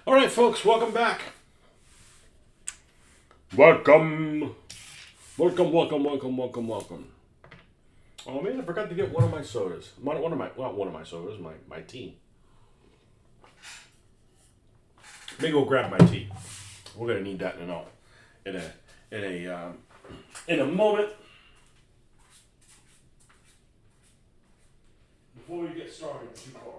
All right, folks, welcome back. Welcome. Welcome. Oh man, I forgot to get one of my sodas. Not one of my sodas, my tea. Maybe we'll grab my tea. We're gonna need that in a moment. Before we get started too far.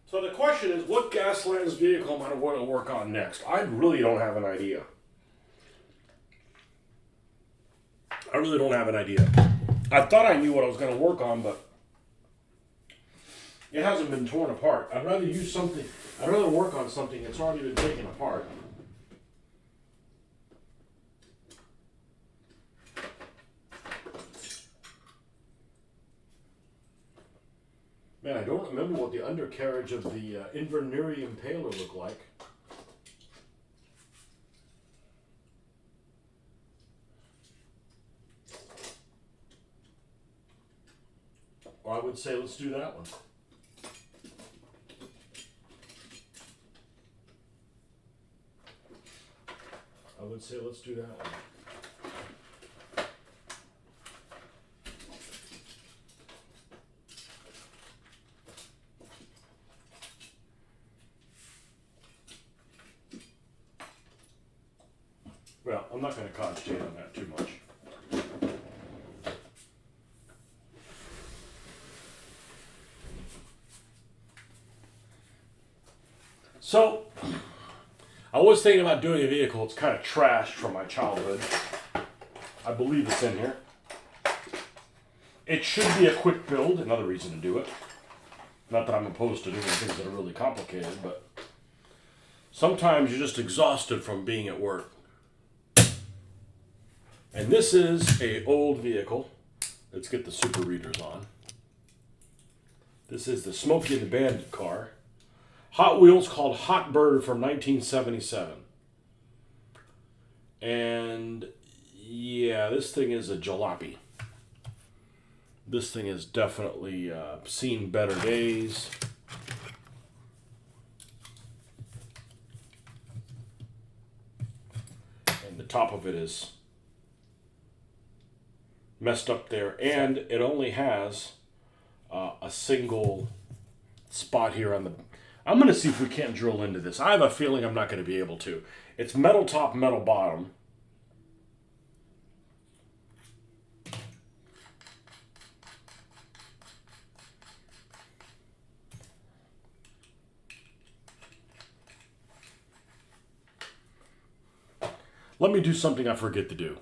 So the question is, what Gaslands vehicle am I going to work on next? I really don't have an idea. I thought I knew what I was going to work on, but it hasn't been torn apart. I'd rather work on something that's already been taken apart. Man, I don't remember what the undercarriage of the Inverness Impaler looked like. Or I would say let's do that one. Well, I'm not going to concentrate on that too much. So, I was thinking about doing a vehicle. It's kind of trashed from my childhood. I believe it's in here. It should be a quick build. Another reason to do it. Not that I'm opposed to doing things that are really complicated, but sometimes you're just exhausted from being at work. And this is a old vehicle. Let's get the super readers on. This is the Smokey and the Bandit car. Hot Wheels, called Hot Bird, from 1977. And yeah, this thing is a jalopy. This thing has definitely seen better days. And the top of it is messed up there, and it only has a single spot here on the... I'm going to see if we can't drill into this. I have a feeling I'm not going to be able to. It's metal top, metal bottom. Let me do something I forget to do.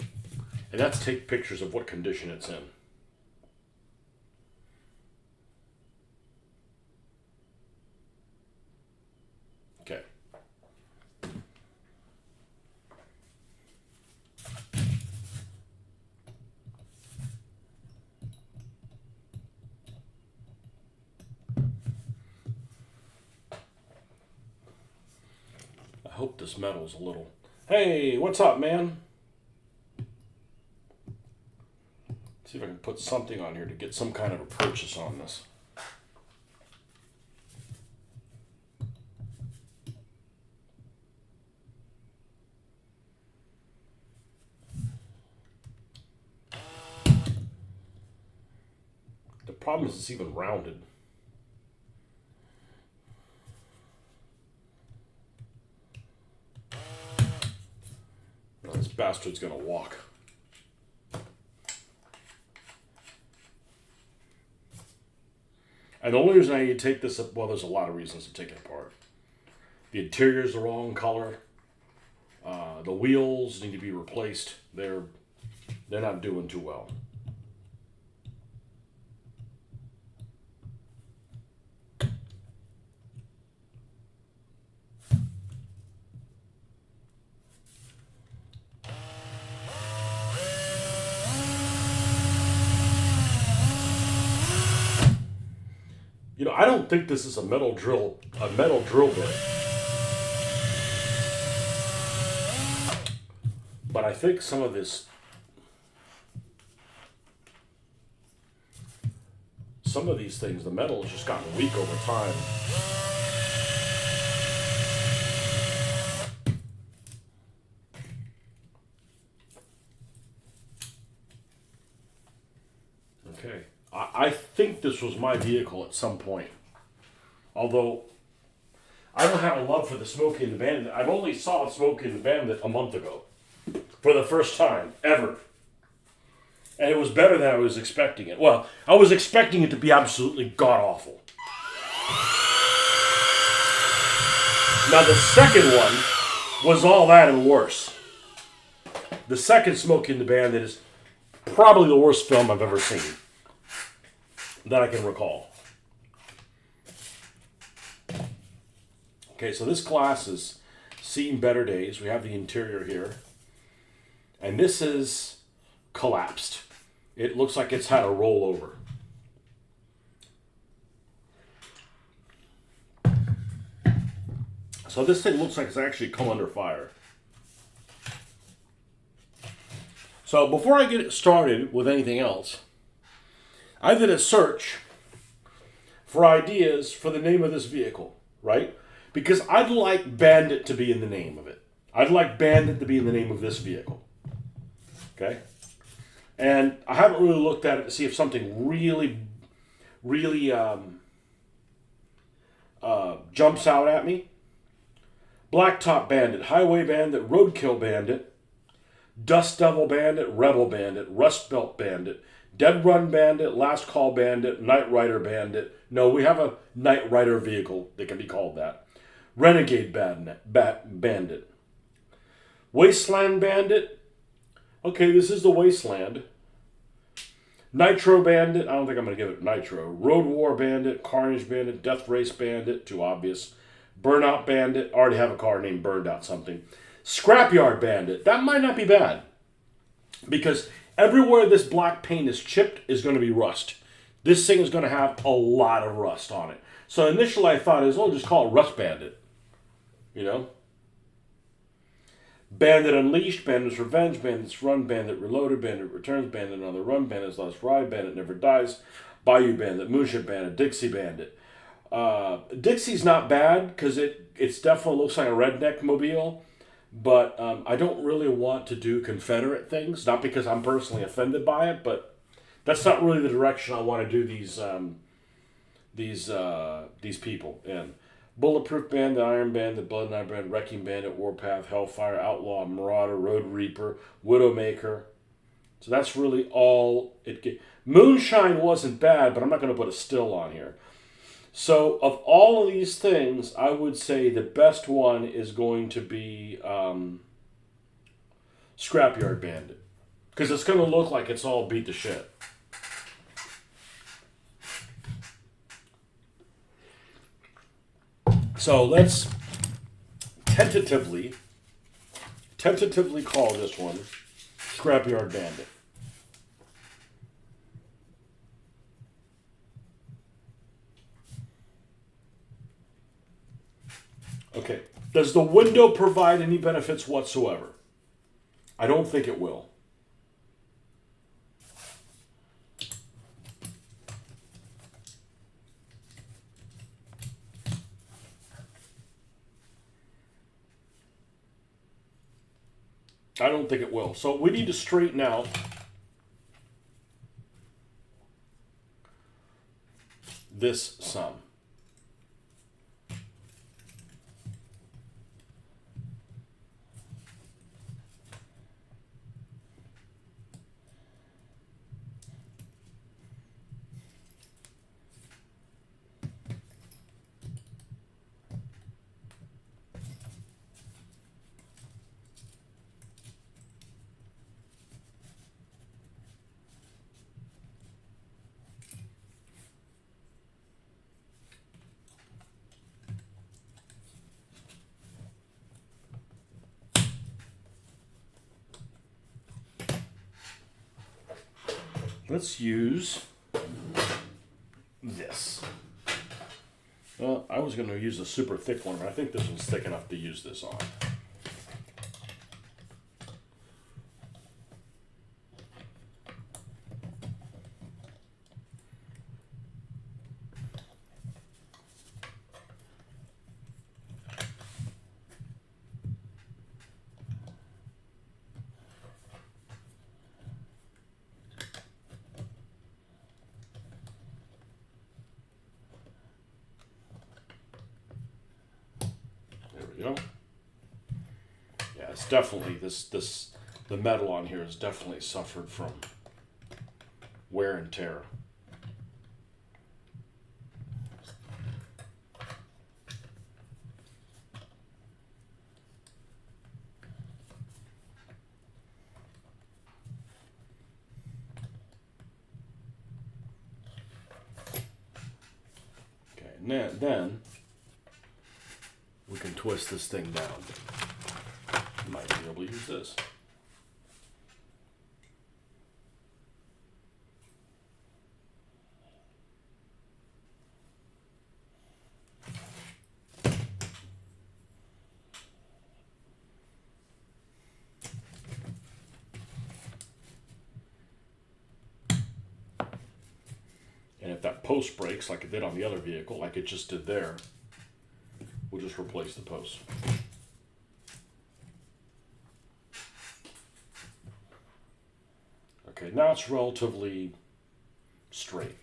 And that's take pictures of what condition it's in. Okay. I hope this metal's a little... Hey, what's up, man? See if I can put something on here to get some kind of a purchase on this. The problem is it's even rounded. Now this bastard's gonna walk. And the only reason I need to take this up, well, there's a lot of reasons to take it apart. The interior's the wrong color. The wheels need to be replaced. They're not doing too well. know, I don't think this is a metal drill bit. But I think some of these things, the metal has just gotten weak over time. Okay. I think this was my vehicle at some point. Although, I don't have a love for the Smokey and the Bandit. I've only saw Smokey and the Bandit a month ago. For the first time, ever. And it was better than I was expecting it. Well, I was expecting it to be absolutely god-awful. Now, the second one was all that and worse. The second Smokey and the Bandit is probably the worst film I've ever seen that I can recall. Okay, so this glass is seen better days. We have the interior here. And this is collapsed. It looks like it's had a rollover. So this thing looks like it's actually come under fire. So before I get started with anything else, I did a search for ideas for the name of this vehicle, right? Because I'd like Bandit to be in the name of it. I'd like Bandit to be in the name of this vehicle. Okay? And I haven't really looked at it to see if something really jumps out at me. Blacktop Bandit, Highway Bandit, Roadkill Bandit, Dust Devil Bandit, Rebel Bandit, Rust Belt Bandit, Dead Run Bandit, Last Call Bandit, Night Rider Bandit. No, we have a Night Rider vehicle that can be called that. Renegade Bandit. Wasteland Bandit. Okay, this is the Wasteland. Nitro Bandit. I don't think I'm going to give it Nitro. Road War Bandit. Carnage Bandit. Death Race Bandit. Too obvious. Burnout Bandit. Already have a car named Burned Out something. Scrapyard Bandit. That might not be bad. Because everywhere this black paint is chipped is going to be rust. This thing is going to have a lot of rust on it. So initially I thought, just call it Rust Bandit. You know? Bandit Unleashed, Bandit's Revenge, Bandit's Run, Bandit Reloaded, Bandit Returns, Bandit Another Run, Bandit's Last Ride, Bandit Never Dies, Bayou Bandit, Moonship Bandit, Dixie Bandit. Dixie's not bad because it's definitely looks like a redneck mobile, but I don't really want to do Confederate things, not because I'm personally offended by it, but that's not really the direction I want to do these people in. Bulletproof Bandit, Iron Bandit, Blood Knight Bandit, Wrecking Bandit, Warpath, Hellfire, Outlaw, Marauder, Road Reaper, Widowmaker. So that's really all it gets. Moonshine wasn't bad, but I'm not going to put a still on here. So of all of these things, I would say the best one is going to be Scrapyard Bandit. Because it's going to look like it's all beat to shit. So let's tentatively call this one Scrapyard Bandit. Okay. Does the window provide any benefits whatsoever? I don't think it will. I don't think it will. So we need to straighten out this sum. Let's use this. I was going to use a super thick one, but I think this one's thick enough to use this on. Go. Yeah, it's definitely the metal on here has definitely suffered from wear and tear. Okay, and then we can twist this thing down. Might be able to use this. And if that post breaks like it did on the other vehicle, like it just did there, we'll just replace the post. Okay, now it's relatively straight.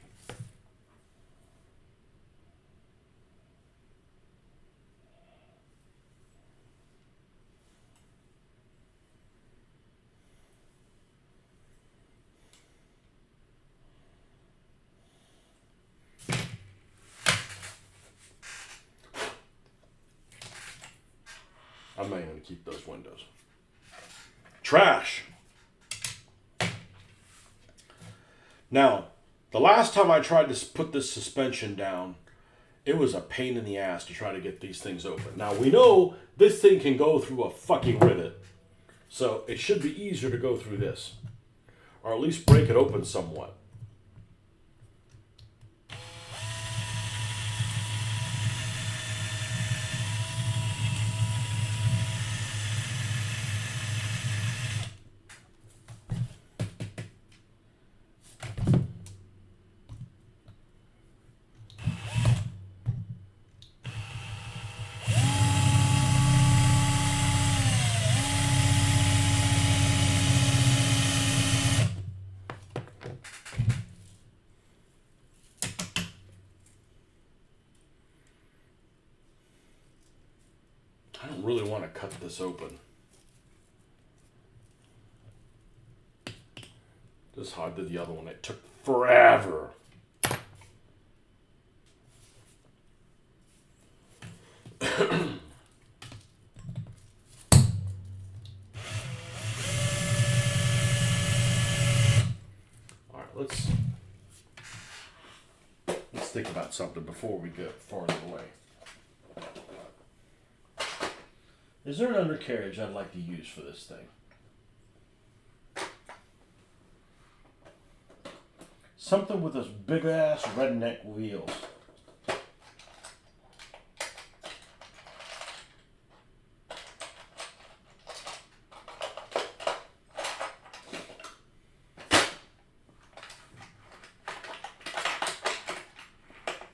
I'm not even going to keep those windows. Trash! Now, the last time I tried to put this suspension down, it was a pain in the ass to try to get these things open. Now, we know this thing can go through a fucking rivet, so it should be easier to go through this. Or at least break it open somewhat. I don't really want to cut this open. This is how I did the other one. It took forever. Alright, let's think about something before we get farther away. Is there an undercarriage I'd like to use for this thing? Something with those big ass redneck wheels.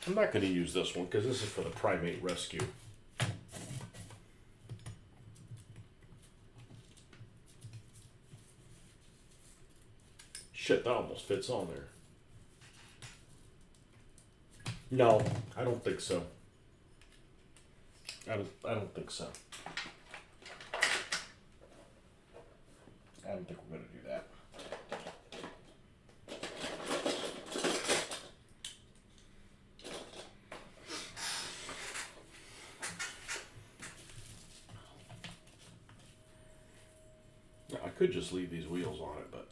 I'm not going to use this one because this is for the primate rescue. Shit, that almost fits on there. No, I don't think so. I don't think so. I don't think we're going to do that. I could just leave these wheels on it, but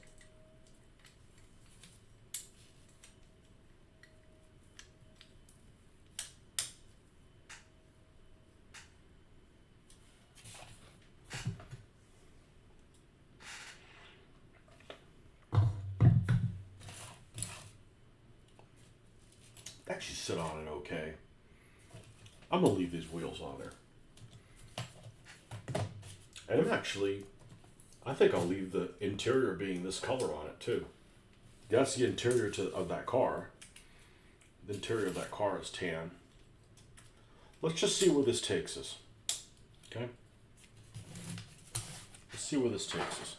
actually sit on it okay. I'm gonna leave these wheels on there. And I think I'll leave the interior being this color on it too. That's the interior of that car. The interior of that car is tan. Let's just see where this takes us. Okay? Let's see where this takes us.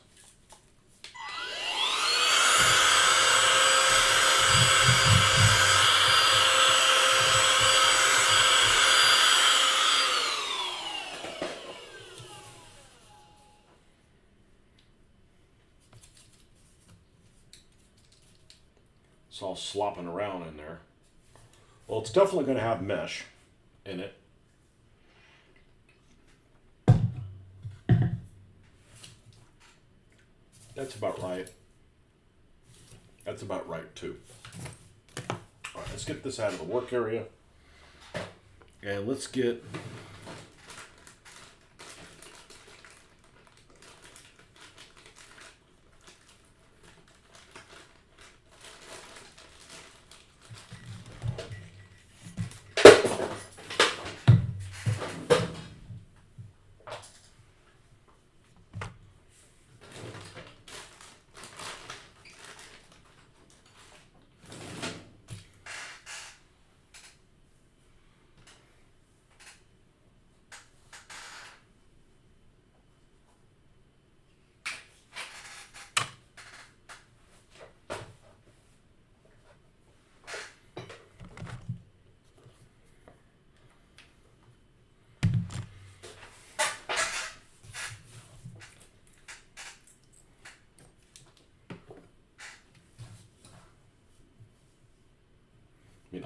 It's all slopping around in there. Well, it's definitely going to have mesh in it. That's about right. That's about right too. All right, let's get this out of the work area. And let's get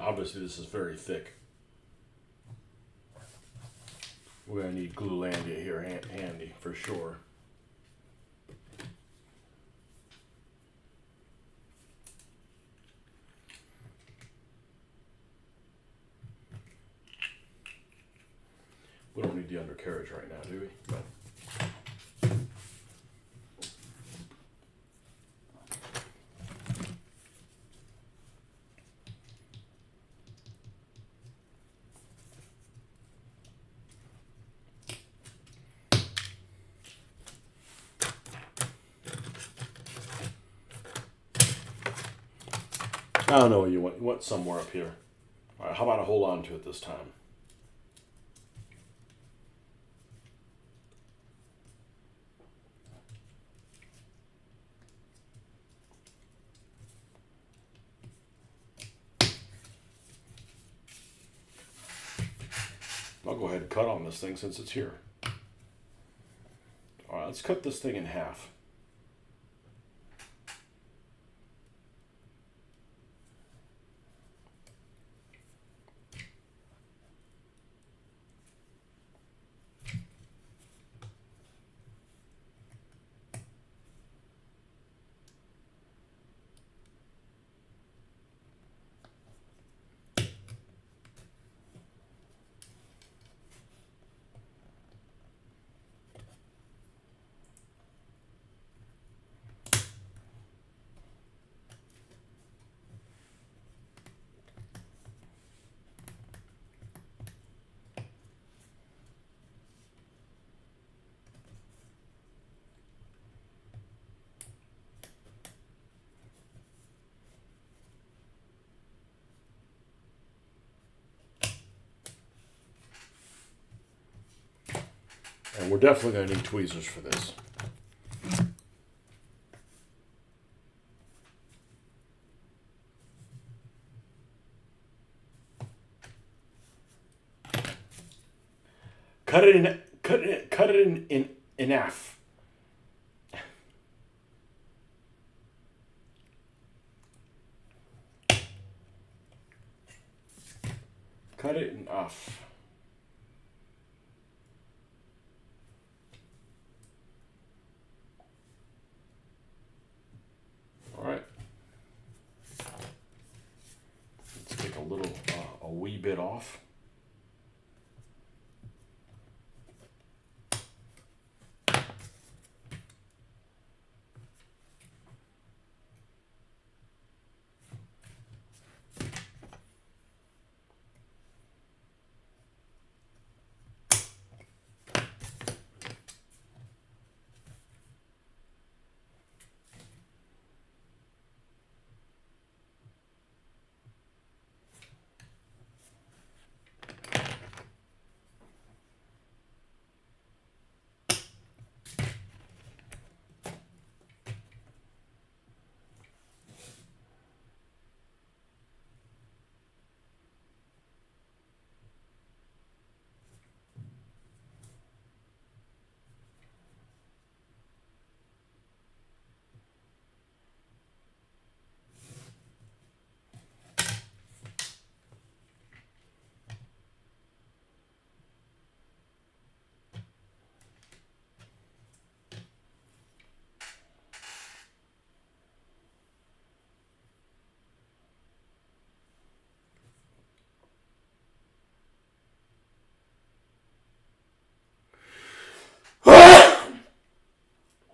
obviously this is very thick. We're going to need Glulandia here handy for sure. We don't need the undercarriage right now, do we? No. I don't know what you want. You want somewhere up here. All right, how about I hold on to it this time? I'll go ahead and cut on this thing since it's here. All right, let's cut this thing in half. And we're definitely going to need tweezers for this. Cut it in half. Cut it in half. All right. Let's take a wee bit off.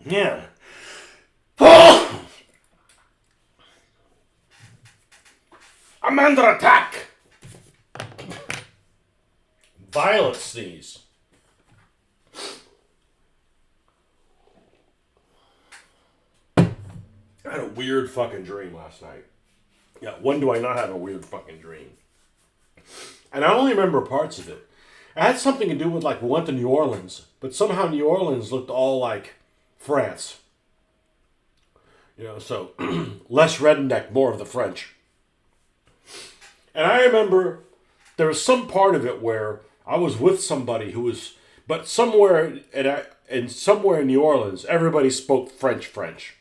Yeah. I'm under attack. Violent sneeze. I had a weird fucking dream last night. Yeah, when do I not have a weird fucking dream? And I only remember parts of it. It had something to do with, like, we went to New Orleans, but somehow New Orleans looked all like France. You know, so less redneck, more of the French. And I remember there was some part of it where I was with somebody who was, but somewhere somewhere in New Orleans, everybody spoke French.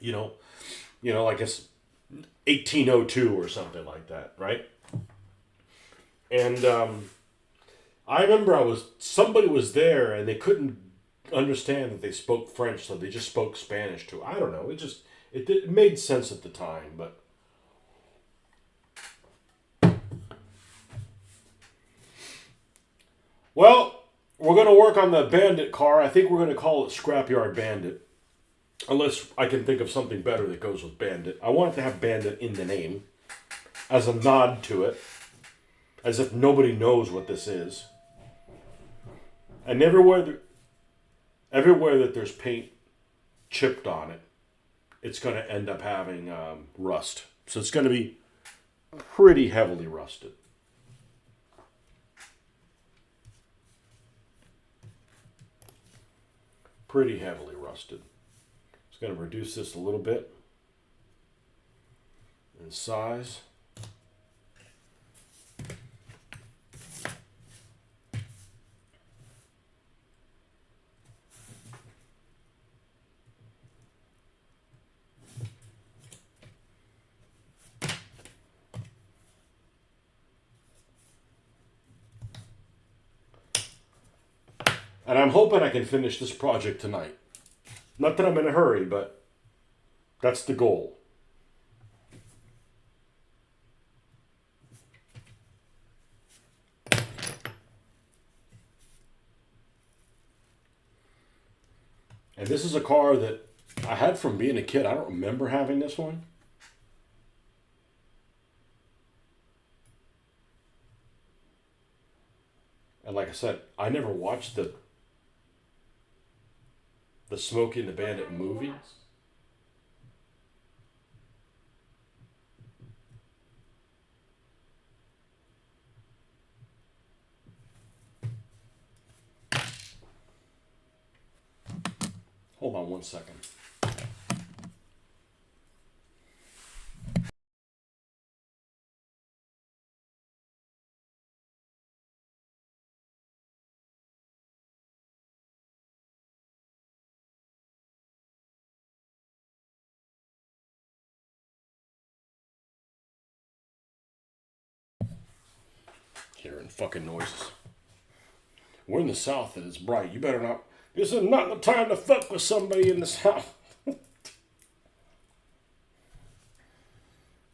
You know, like it's 1802 or something like that, right? And I remember somebody was there and they couldn't understand that they spoke French, so they just spoke Spanish too. I don't know. It made sense at the time, but. Well, we're going to work on the Bandit car. I think we're going to call it Scrapyard Bandit. Unless I can think of something better that goes with Bandit. I want it to have Bandit in the name. As a nod to it. As if nobody knows what this is. And everywhere that there's paint chipped on it, it's going to end up having rust. So it's going to be pretty heavily rusted. Pretty heavily rusted. Just going to reduce this a little bit in size. And I'm hoping I can finish this project tonight. Not that I'm in a hurry, but that's the goal. And this is a car that I had from being a kid. I don't remember having this one. And like I said, I never watched the Smokey and the Bandit movie. Hold on one second. Hearing fucking noises. We're in the South and it's bright. You better not. This is not the time to fuck with somebody in the South. I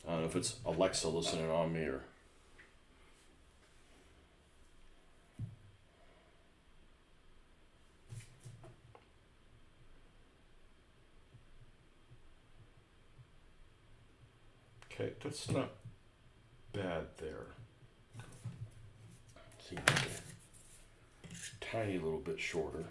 don't know if it's Alexa listening on me or. Okay, that's not bad there. See, tiny little bit shorter.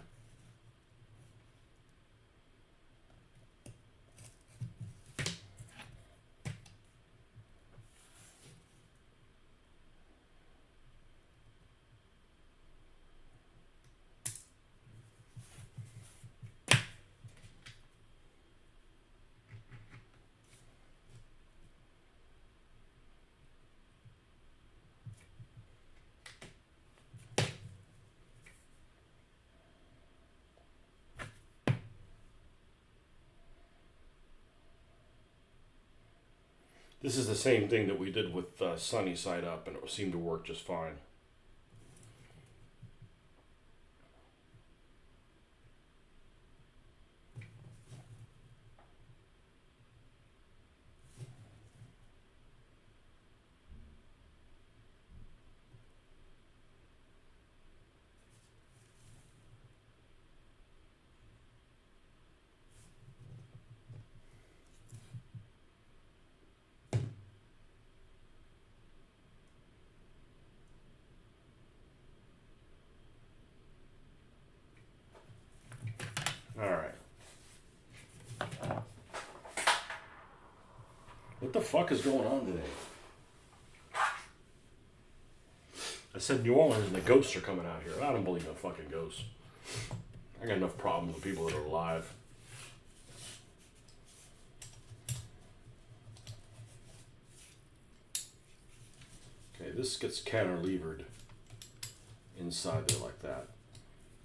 This is the same thing that we did with Sunny Side Up, and it seemed to work just fine. What the fuck is going on today? I said New Orleans and the ghosts are coming out here. I don't believe in fucking ghosts. I got enough problems with people that are alive. Okay, this gets cantilevered inside there like that.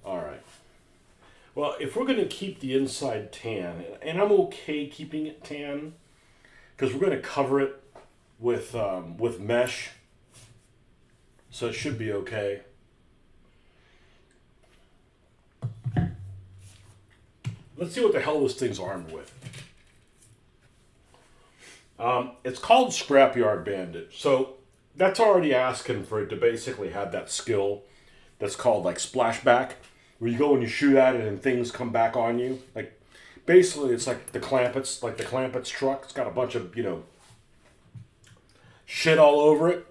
All right. Well, if we're going to keep the inside tan, and I'm okay keeping it tan, because we're going to cover it with mesh, so it should be okay. Let's see what the hell this thing's armed with. It's called Scrapyard Bandit, so that's already asking for it to basically have that skill that's called like splashback, where you go and you shoot at it and things come back on you. Like basically, it's like the Clampets truck. It's got a bunch of shit all over it.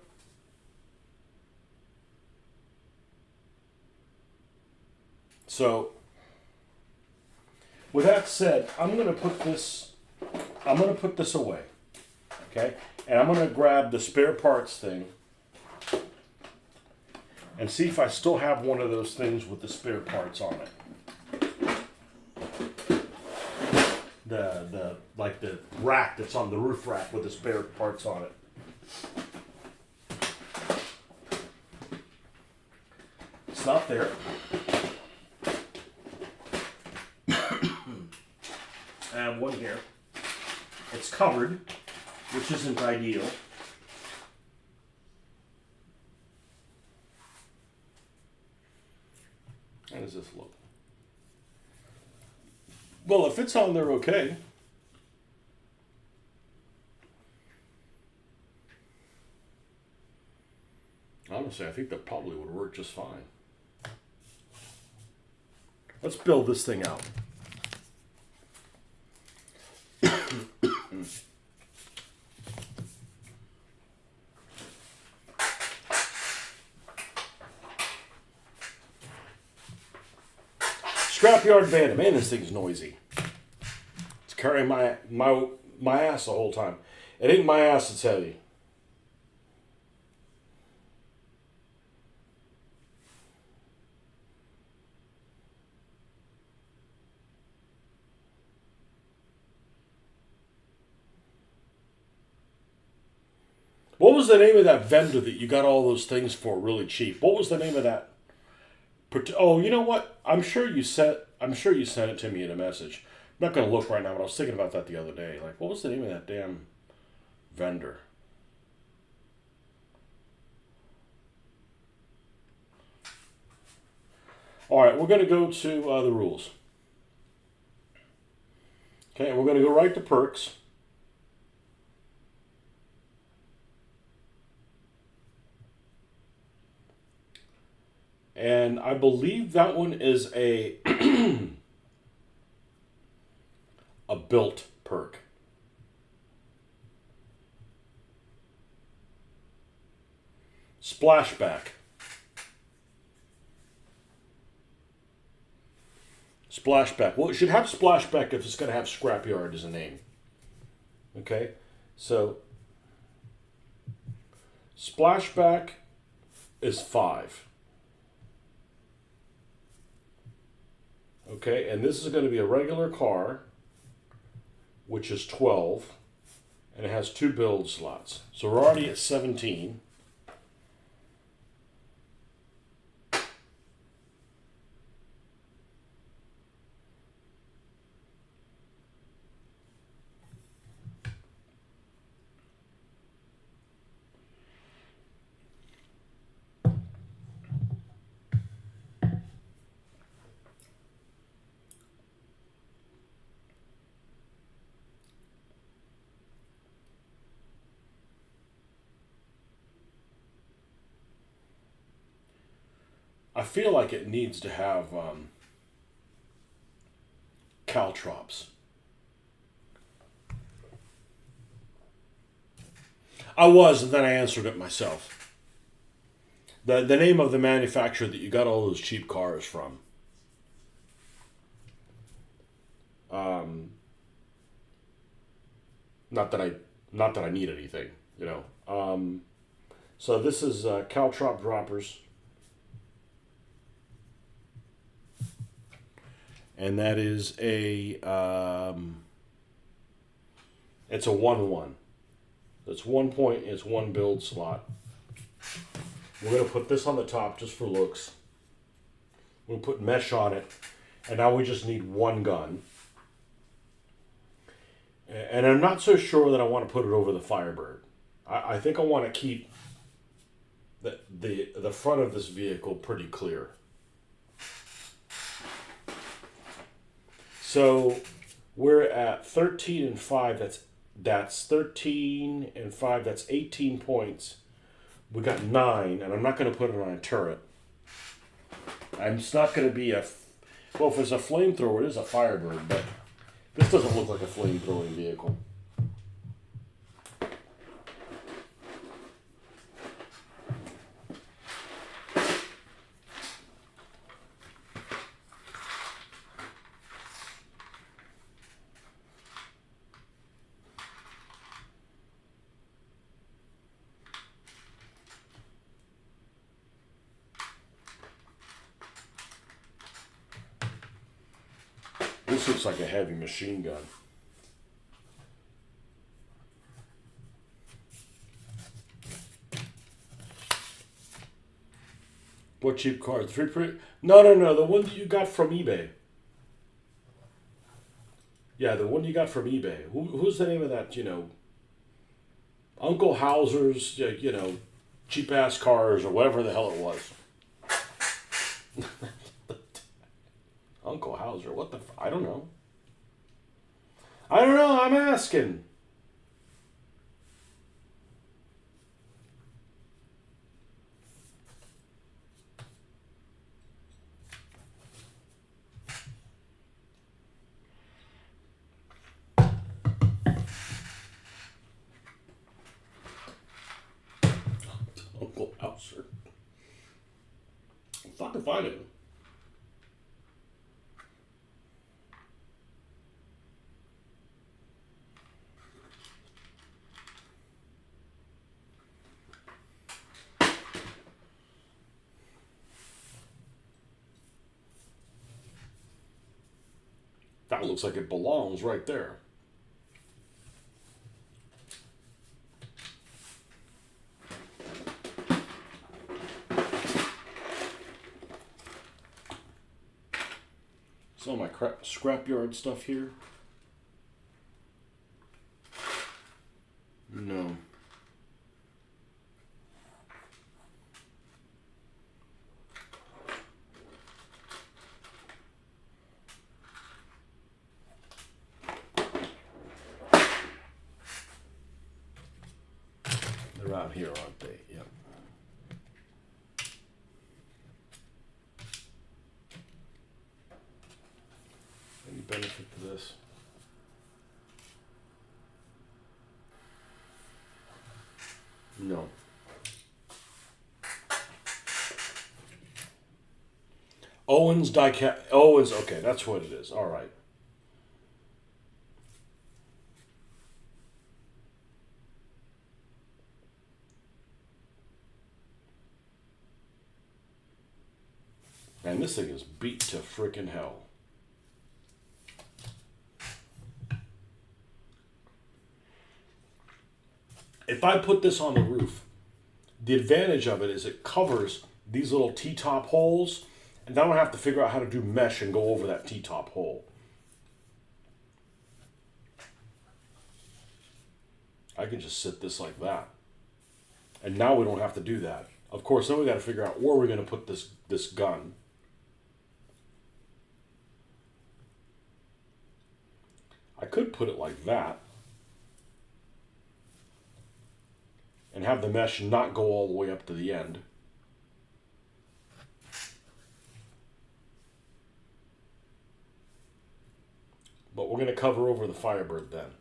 So, with that said, I'm gonna put this away, okay? And I'm gonna grab the spare parts thing and see if I still have one of those things with the spare parts on it. The rack that's on the roof rack with the spare parts on it. It's not there. I have one here. It's covered, which isn't ideal. How does this look? Well, if it's on there, okay. Honestly, I think that probably would work just fine. Let's build this thing out. Scrapyard Bandit. Man, this thing's noisy. It's carrying my ass the whole time. It ain't my ass that's heavy. What was the name of that vendor that you got all those things for really cheap? What was the name of that? Oh, you know what? I'm sure you sent it to me in a message. I'm not going to look right now, but I was thinking about that the other day. Like, what was the name of that damn vendor? All right, we're going to go to the rules. Okay, and we're going to go right to perks. And I believe that one is a a built perk. Splashback. Splashback. Well, it should have splashback if it's going to have scrapyard as a name. Okay, so splashback is 5. Okay, and this is going to be a regular car, which is 12, and it has 2 build slots. So we're already at 17. I feel like it needs to have caltrops. I was, and then I answered it myself. The name of the manufacturer that you got all those cheap cars from. Not that I Not that I need anything, you know. So this is Caltrop droppers. And that is a, it's a 1-1. That's 1 point, it's 1 build slot. We're going to put this on the top just for looks. We'll put mesh on it. And now we just need 1 gun. And I'm not so sure that I want to put it over the Firebird. I think I want to keep the front of this vehicle pretty clear. So we're at 13 and 5. That's 13 and 5. That's 18 points. We got 9, and I'm not going to put it on a turret. It's not going to be well, if it's a flamethrower, it is a Firebird, but this doesn't look like a flamethrowing vehicle. This looks like a heavy machine gun. What cheap card? No. The one that you got from eBay. Yeah, the one you got from eBay. Who's the name of that? You know, Uncle Hauser's. You know, cheap ass cars or whatever the hell it was. Uncle Hauser. What the? I don't know. I'm asking. Uncle Hauser. If I can find him. That looks like it belongs right there. Some of my scrapyard stuff here. No. They're out here, aren't they? Yep. Any benefit to this? No. Owens diecast. Owens. Okay, that's what it is. All right. And this thing is beat to frickin' hell. If I put this on the roof, the advantage of it is it covers these little T-top holes, and I don't have to figure out how to do mesh and go over that T-top hole. I can just sit this like that. And now we don't have to do that. Of course, then we got to figure out where we're going to put this gun. I could put it like that. And have the mesh not go all the way up to the end. But we're going to cover over the Firebird then.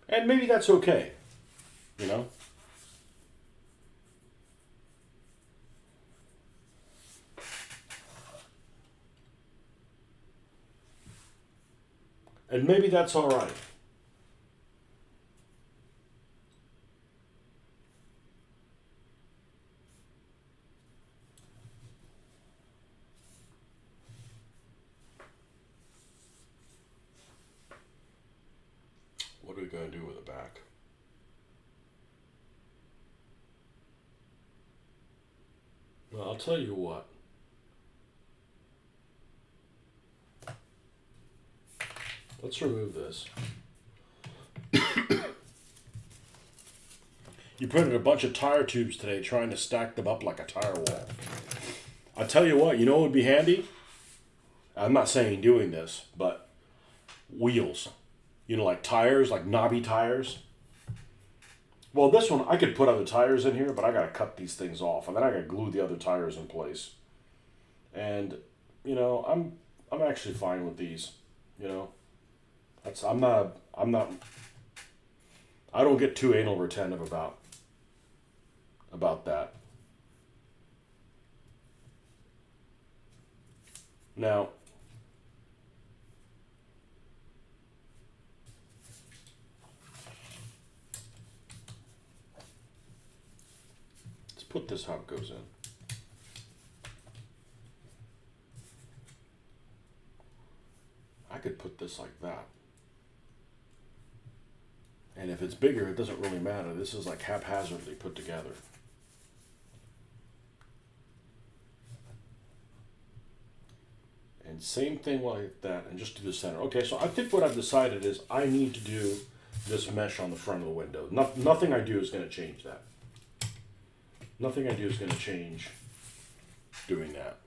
And maybe that's okay. You know? And maybe that's all right. we going to do with the back? Well, I'll tell you what. Let's remove this. You printed a bunch of tire tubes today trying to stack them up like a tire wall. I'll tell you what, you know what would be handy? I'm not saying doing this, but wheels. You know, like tires, like knobby tires. Well, this one, I could put other tires in here, but I got to cut these things off. And then I got to glue the other tires in place. And, you know, I'm actually fine with these, you know. I don't get too anal retentive about that. Now, let's put this how it goes in. I could put this like that. And if it's bigger, it doesn't really matter. This is like haphazardly put together. And same thing like that, and just do the center. Okay, so I think what I've decided is I need to do this mesh on the front of the window. Nothing I do is going to change that. Nothing I do is going to change doing that.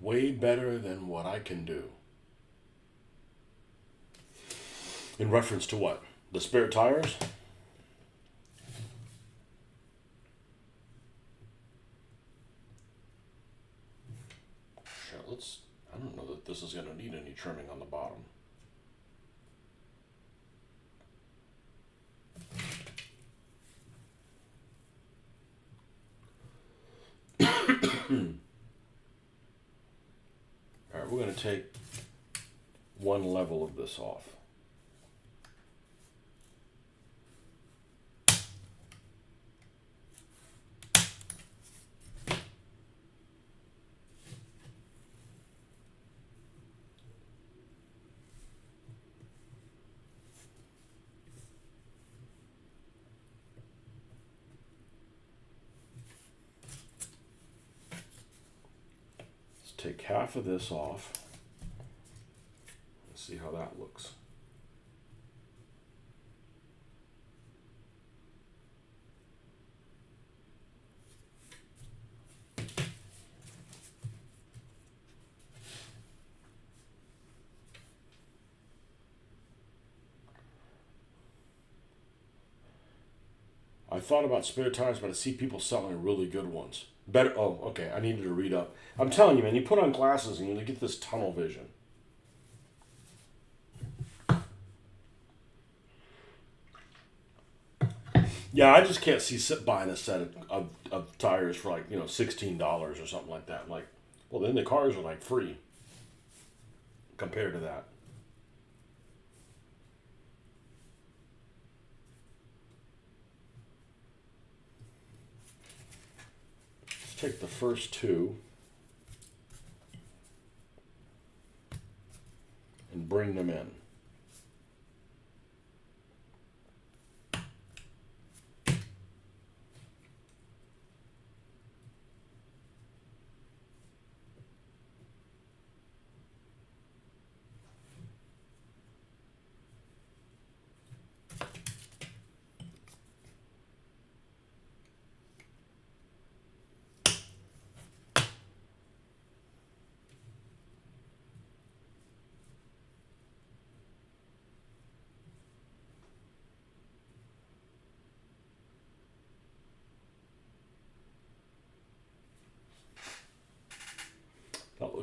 Way better than what I can do. In reference to what? The spare tires? Sure, I don't know that this is going to need any trimming on the bottom. Alright, we're going to take one level of this off. Take half of this off. Let's see how that looks. I thought about spare tires, but I see people selling really good ones. Better. Oh, okay. I needed to read up. I'm telling you, man. You put on glasses and you get this tunnel vision. Yeah, I just can't see buying a set of tires for like $16 or something like that. Like, well, then the cars are like free compared to that. Take the first two and bring them in.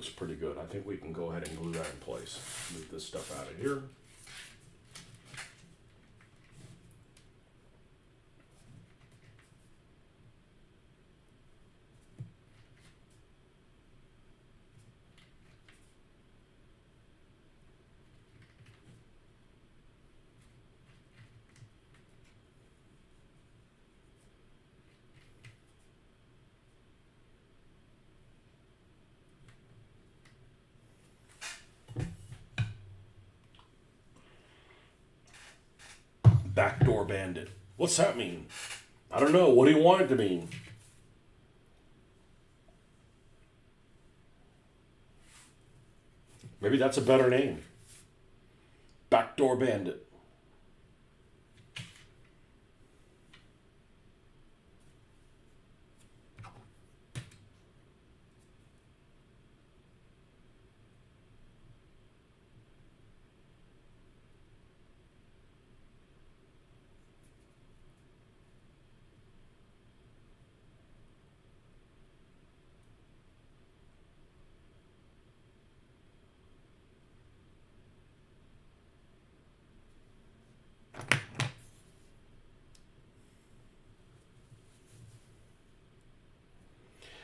looks pretty good. I think we can go ahead and glue that in place. Move this stuff out of here. Backdoor bandit. What's that mean? I don't know. What do you want it to mean? Maybe that's a better name. Backdoor bandit.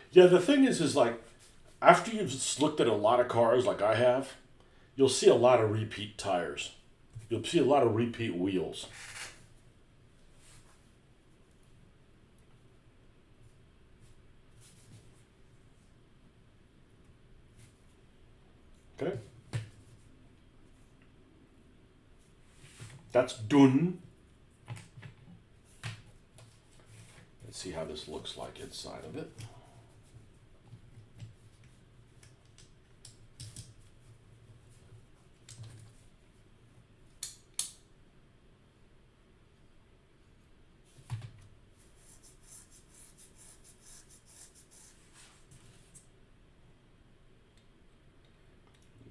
Yeah, the thing is like, after you've looked at a lot of cars like I have, you'll see a lot of repeat tires. You'll see a lot of repeat wheels. Okay? That's done. Let's see how this looks like inside of it.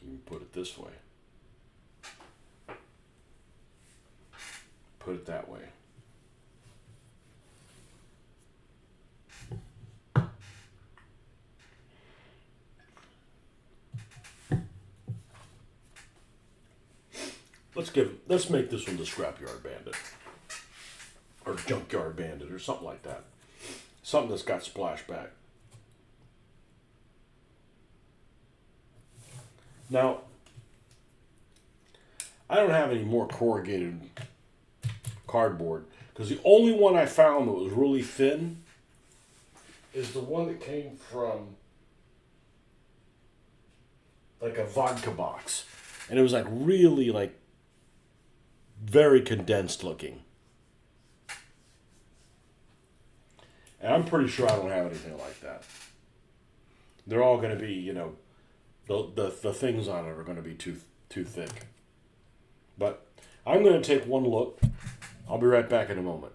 You can put it this way. Put it that way. Let's make this one the Scrapyard Bandit. Or Junkyard Bandit or something like that. Something that's got splashback. Now, I don't have any more corrugated cardboard because the only one I found that was really thin is the one that came from like a vodka box, and it was like really like very condensed looking. And I'm pretty sure I don't have anything like that. They're all going to be, you know, the things on it are going to be too thick. But I'm going to take one look. I'll be right back in a moment.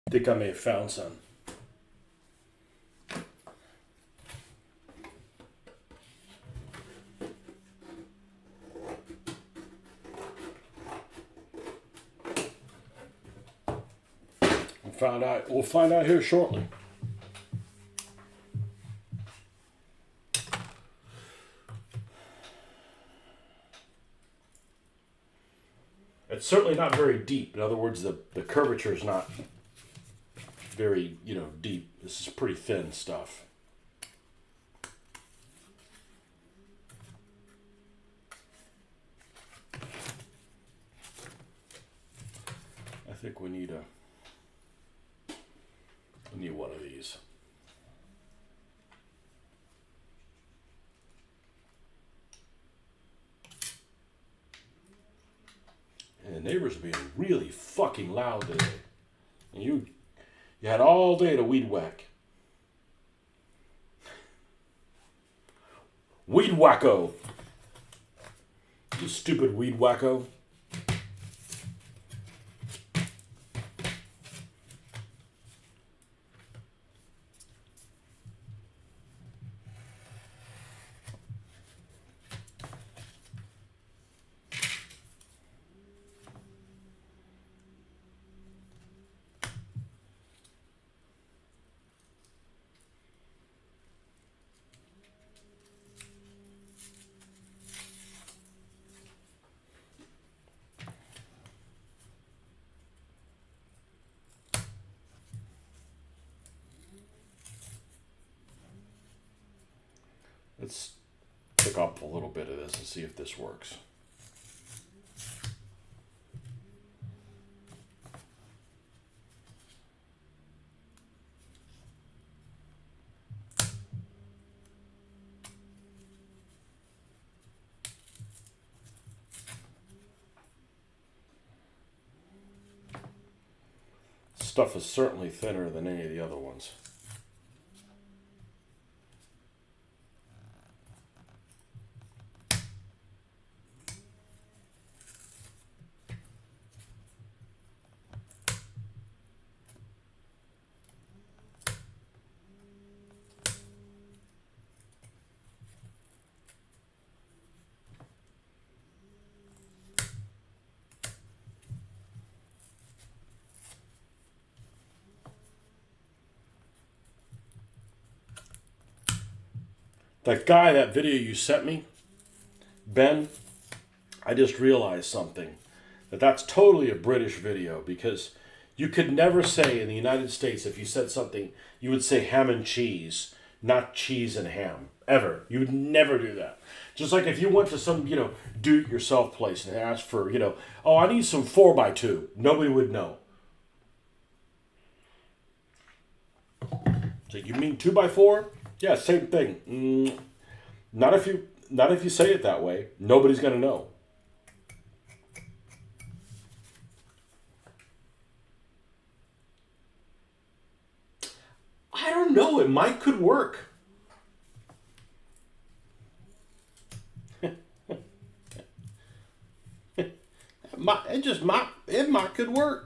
think I may have found some. We'll find out here shortly. It's certainly not very deep. In other words, the curvature is not very, deep. This is pretty thin stuff. I think we need one of these. And the neighbors are being really fucking loud today. And you had all day to weed whack. Weed wacko. You stupid weed wacko. Let's pick up a little bit of this and see if this works. Stuff is certainly thinner than any of the other ones. That video you sent me, Ben, I just realized something. That's totally a British video, because you could never say in the United States, if you said something, you would say ham and cheese, not cheese and ham. Ever. You would never do that. Just like if you went to some, do-it-yourself place and asked for, oh, I need some 4x2. Nobody would know. So you mean 2x4? Yeah, same thing. Not if you say it that way. Nobody's gonna know. I don't know. It could work. It might could work.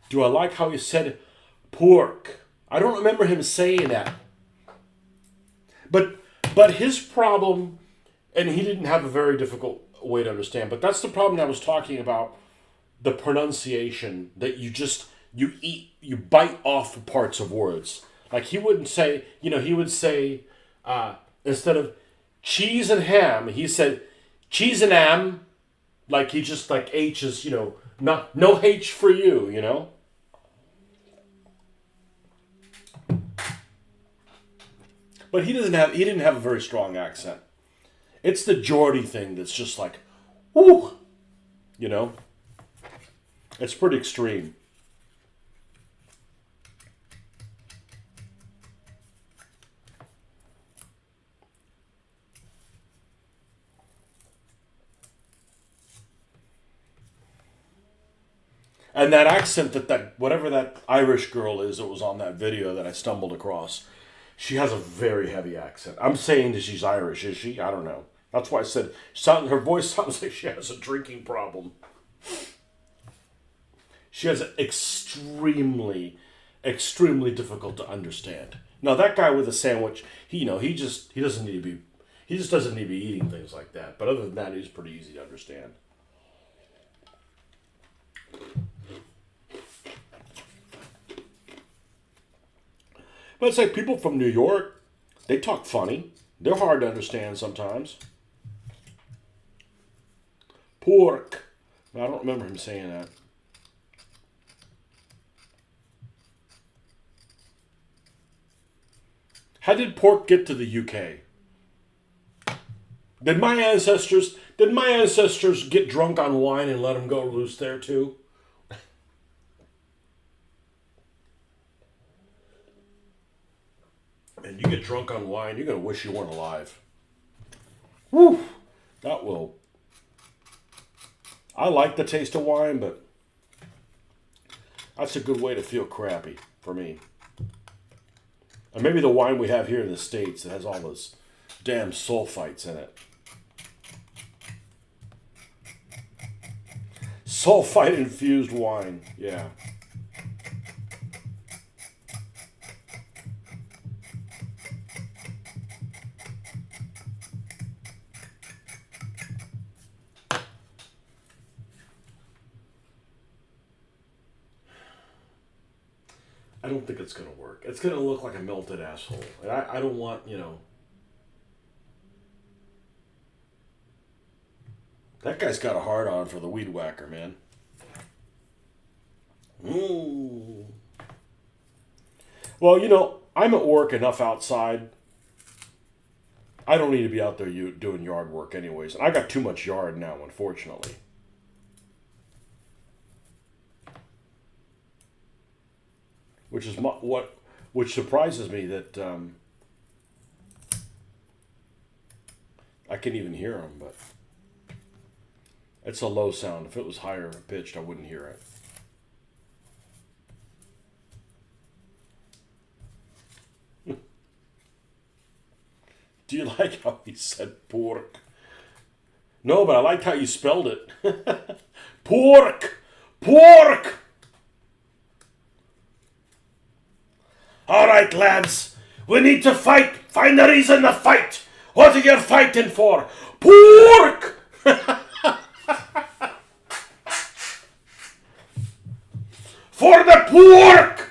Do I like how he said pork? I don't remember him saying that. But his problem, and he didn't have a very difficult way to understand, but that's the problem I was talking about, the pronunciation, that you bite off parts of words. Like he wouldn't say, he would say, instead of cheese and ham, he said cheese and ham, like he just, like H is, no H for you, But he didn't have a very strong accent. It's the Geordie thing that's just like, whoo, It's pretty extreme. And that accent that whatever that Irish girl is that was on that video that I stumbled across, She has a very heavy accent. I'm saying that she's Irish, is she? I don't know. That's why I said her voice sounds like she has a drinking problem. She has extremely, extremely difficult to understand. Now that guy with a sandwich, he just doesn't need to be eating things like that. But other than that, he's pretty easy to understand. But it's like people from New York, they talk funny. They're hard to understand sometimes. Pork. I don't remember him saying that. How did pork get to the UK? Did my ancestors get drunk on wine and let them go loose there too? And you get drunk on wine, you're going to wish you weren't alive. Woo! That will. I like the taste of wine, but that's a good way to feel crappy for me. And maybe the wine we have here in the States that has all those damn sulfites in it. Sulfite infused wine, yeah. I don't think it's going to work. It's going to look like a melted asshole. And I don't want, That guy's got a hard on for the weed whacker, man. Ooh. Well, I'm at work enough outside. I don't need to be out there doing yard work anyways. And I got too much yard now, unfortunately. Which surprises me that I can even hear them, but it's a low sound. If it was higher pitched, I wouldn't hear it. Do you like how he said pork? No, but I liked how you spelled it. Pork! Pork! All right, lads. We need to fight. Find a reason to fight. What are you fighting for? Pork! For the pork!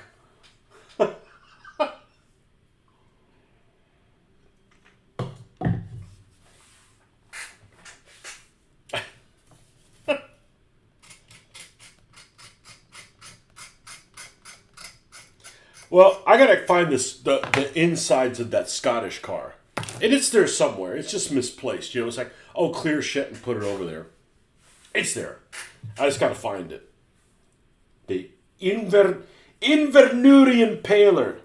Well, I gotta find the insides of that Scottish car. And it's there somewhere. It's just misplaced. It's like, oh, clear shit and put it over there. It's there. I just gotta find it. The Invernurian Paler.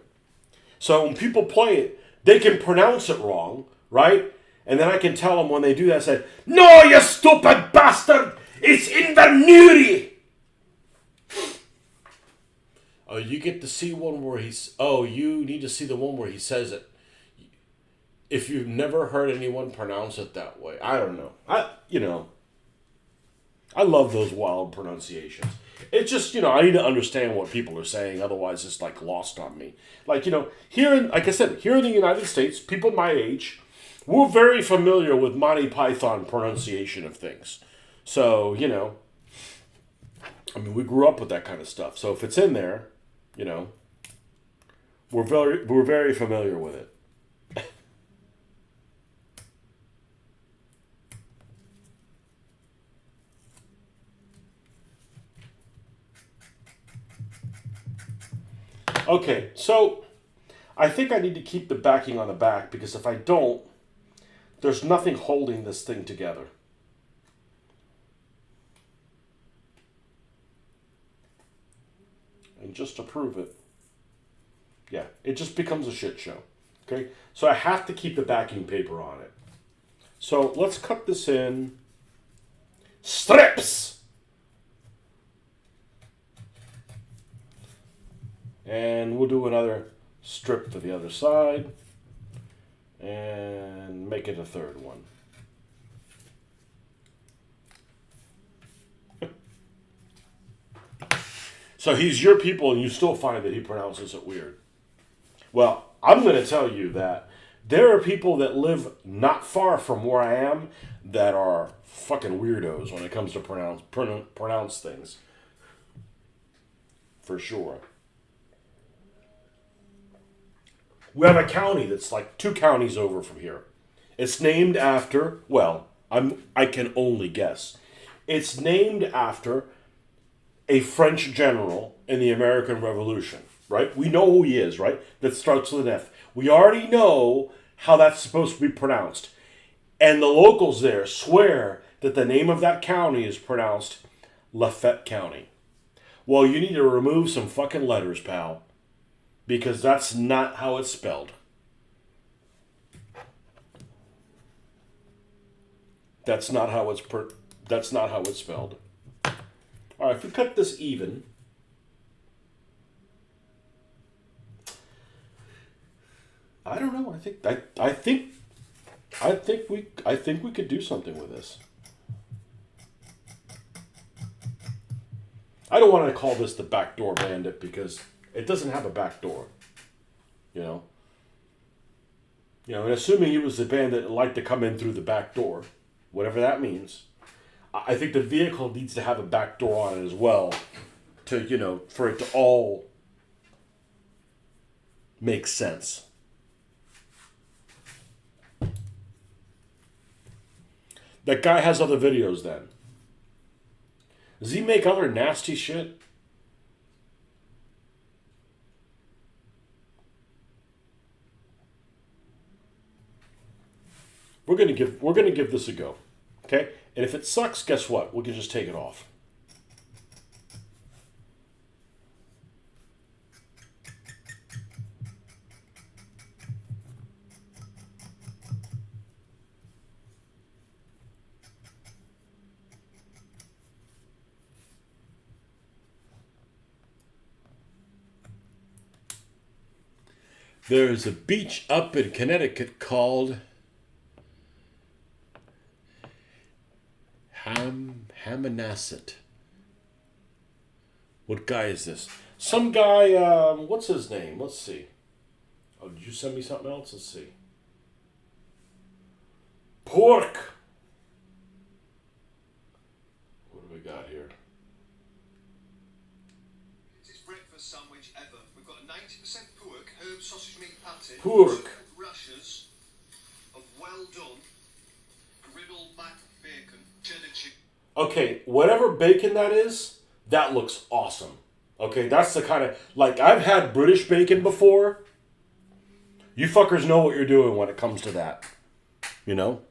So when people play it, they can pronounce it wrong, right? And then I can tell them when they do that, I say, no, you stupid bastard! It's Invernuri! Oh, you get to see one where you need to see the one where he says it. If you've never heard anyone pronounce it that way, I don't know. I love those wild pronunciations. It's just, I need to understand what people are saying, otherwise it's like lost on me. Like in the United States, people my age, we're very familiar with Monty Python pronunciation of things. So, we grew up with that kind of stuff. So if it's in there, we're very familiar with it. Okay, so I think I need to keep the backing on the back because if I don't, there's nothing holding this thing together. And just to prove it, yeah, it just becomes a shit show. Okay, so I have to keep the backing paper on it. So let's cut this in strips. And we'll do another strip to the other side, and make it a third one. So he's your people, and you still find that he pronounces it weird. Well, I'm going to tell you that there are people that live not far from where I am that are fucking weirdos when it comes to pronounce things. For sure. We have a county that's like 2 counties over from here. It's named after, well, I can only guess. It's named after a French general in the American Revolution, right? We know who he is, right? That starts with an F. We already know how that's supposed to be pronounced. And the locals there swear that the name of that county is pronounced Lafayette County. Well, you need to remove some fucking letters, pal. Because that's not how it's spelled. That's not how it's spelled. All right, if we cut this even, I don't know. I think we could do something with this. I don't want to call this the backdoor bandit because it doesn't have a back door. You know, and assuming he was the bandit that liked to come in through the back door, whatever that means. I think the vehicle needs to have a back door on it as well to, for it to all make sense. That guy has other videos then. Does he make other nasty shit? We're gonna give this a go. Okay? And if it sucks, guess what? We can just take it off. There's a beach up in Connecticut called Hammonasset. What guy is this? Some guy, what's his name? Let's see. Oh, did you send me something else? Let's see. Pork. What do we got here? It's breakfast sandwich ever. We've got a 90% pork, herb sausage meat patty, pork, rashers of well done griddled back bacon, cheddar chicken. Okay, whatever bacon that is, that looks awesome. Okay, that's the kind of, like, I've had British bacon before. You fuckers know what you're doing when it comes to that. You know?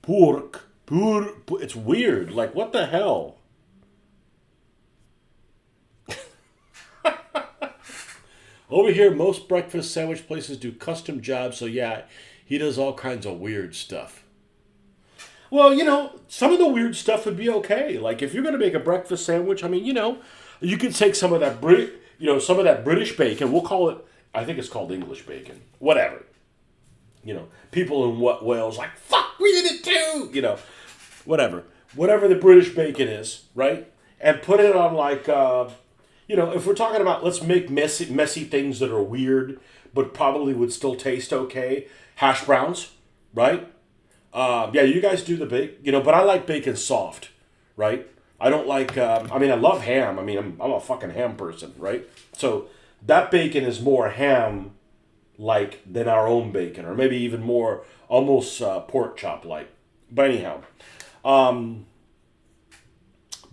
Pork. It's weird. Like, what the hell? Over here, most breakfast sandwich places do custom jobs, so yeah, he does all kinds of weird stuff. Well, some of the weird stuff would be okay. Like, if you're going to make a breakfast sandwich, I mean, you can take some of that some of that British bacon. We'll call it, I think it's called English bacon. Whatever. People in Wales like, fuck, we did it too. Whatever. Whatever the British bacon is, right? And put it on like, if we're talking about let's make messy things that are weird, but probably would still taste okay. Hash browns, right? Yeah, you guys do the bacon, but I like bacon soft, right? I don't like, I love ham. I'm a fucking ham person, right? So that bacon is more ham-like than our own bacon, or maybe even more almost pork chop-like. But anyhow, but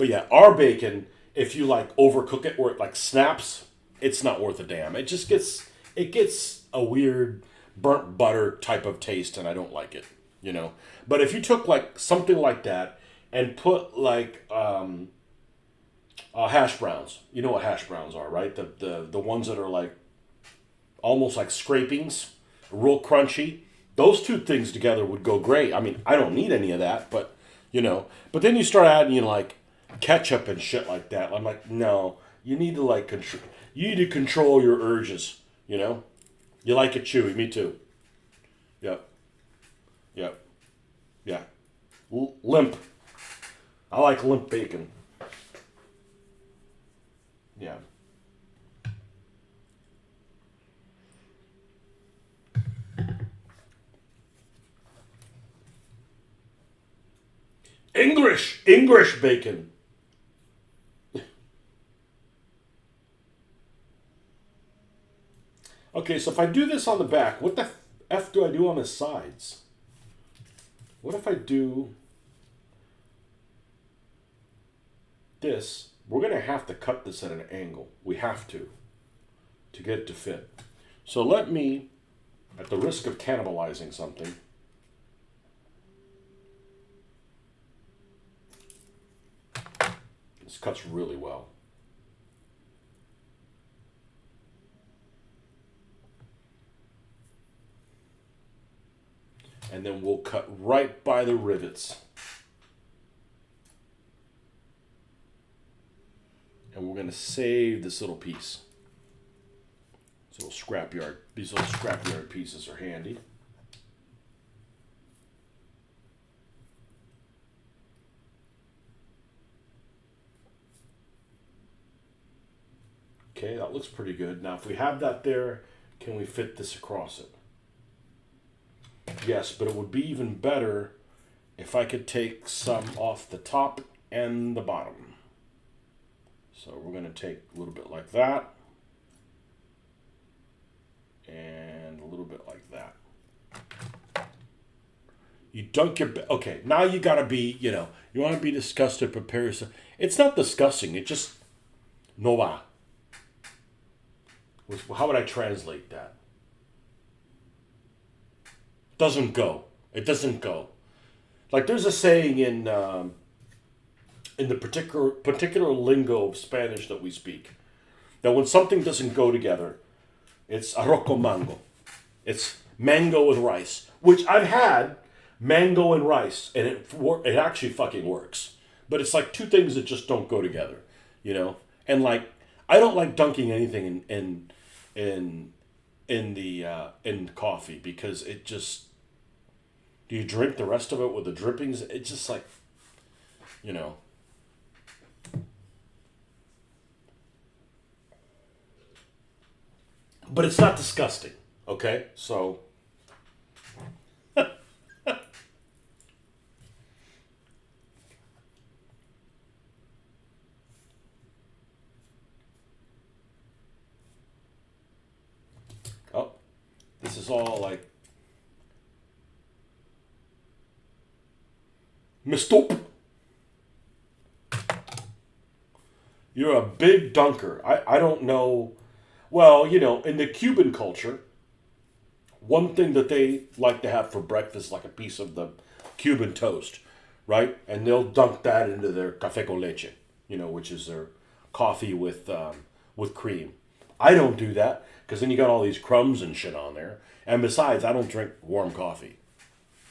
yeah, our bacon, if you like overcook it or it like snaps, it's not worth a damn. It just gets a weird burnt butter type of taste, and I don't like it. But if you took like something like that and put like hash browns, you know what hash browns are, right? The ones that are like almost like scrapings, real crunchy. Those two things together would go great. I don't need any of that, but But then you start adding like ketchup and shit like that. I'm like, no, you need to like You need to control your urges, you know? You like it chewy, me too. Yep. Yep. Yeah. Limp. I like limp bacon. Yeah. English bacon. Okay, so if I do this on the back, what the F do I do on the sides? What if I do this? We're going to have to cut this at an angle. We have to get it to fit. So let me, at the risk of cannibalizing something, this cuts really well. And then we'll cut right by the rivets. And we're going to save this little piece. So scrapyard, these little scrapyard pieces are handy. Okay, that looks pretty good. Now if we have that there, can we fit this across it? Yes, but it would be even better if I could take some off the top and the bottom. So we're going to take a little bit like that. And a little bit like that. You dunk your... Okay, now you got to be, you know, you want to be disgusted, prepare yourself. It's not disgusting, it just... No va. How would I translate that? Doesn't go. It doesn't go. Like there's a saying in the particular lingo of Spanish that we speak, that when something doesn't go together, it's arroz con mango. It's mango with rice, which I've had mango and rice, and it actually fucking works. But it's like two things that just don't go together, you know. And like I don't like dunking anything in coffee because it just. Do you drink the rest of it with the drippings? It's just like, you know. But it's not disgusting, okay? So. Oh, this is all like. Mistoop. You're a big dunker. I don't know. Well, you know, in the Cuban culture, one thing that they like to have for breakfast is like a piece of the Cuban toast, right? And they'll dunk that into their café con leche, you know, which is their coffee with cream. I don't do that because then you got all these crumbs and shit on there. And besides, I don't drink warm coffee.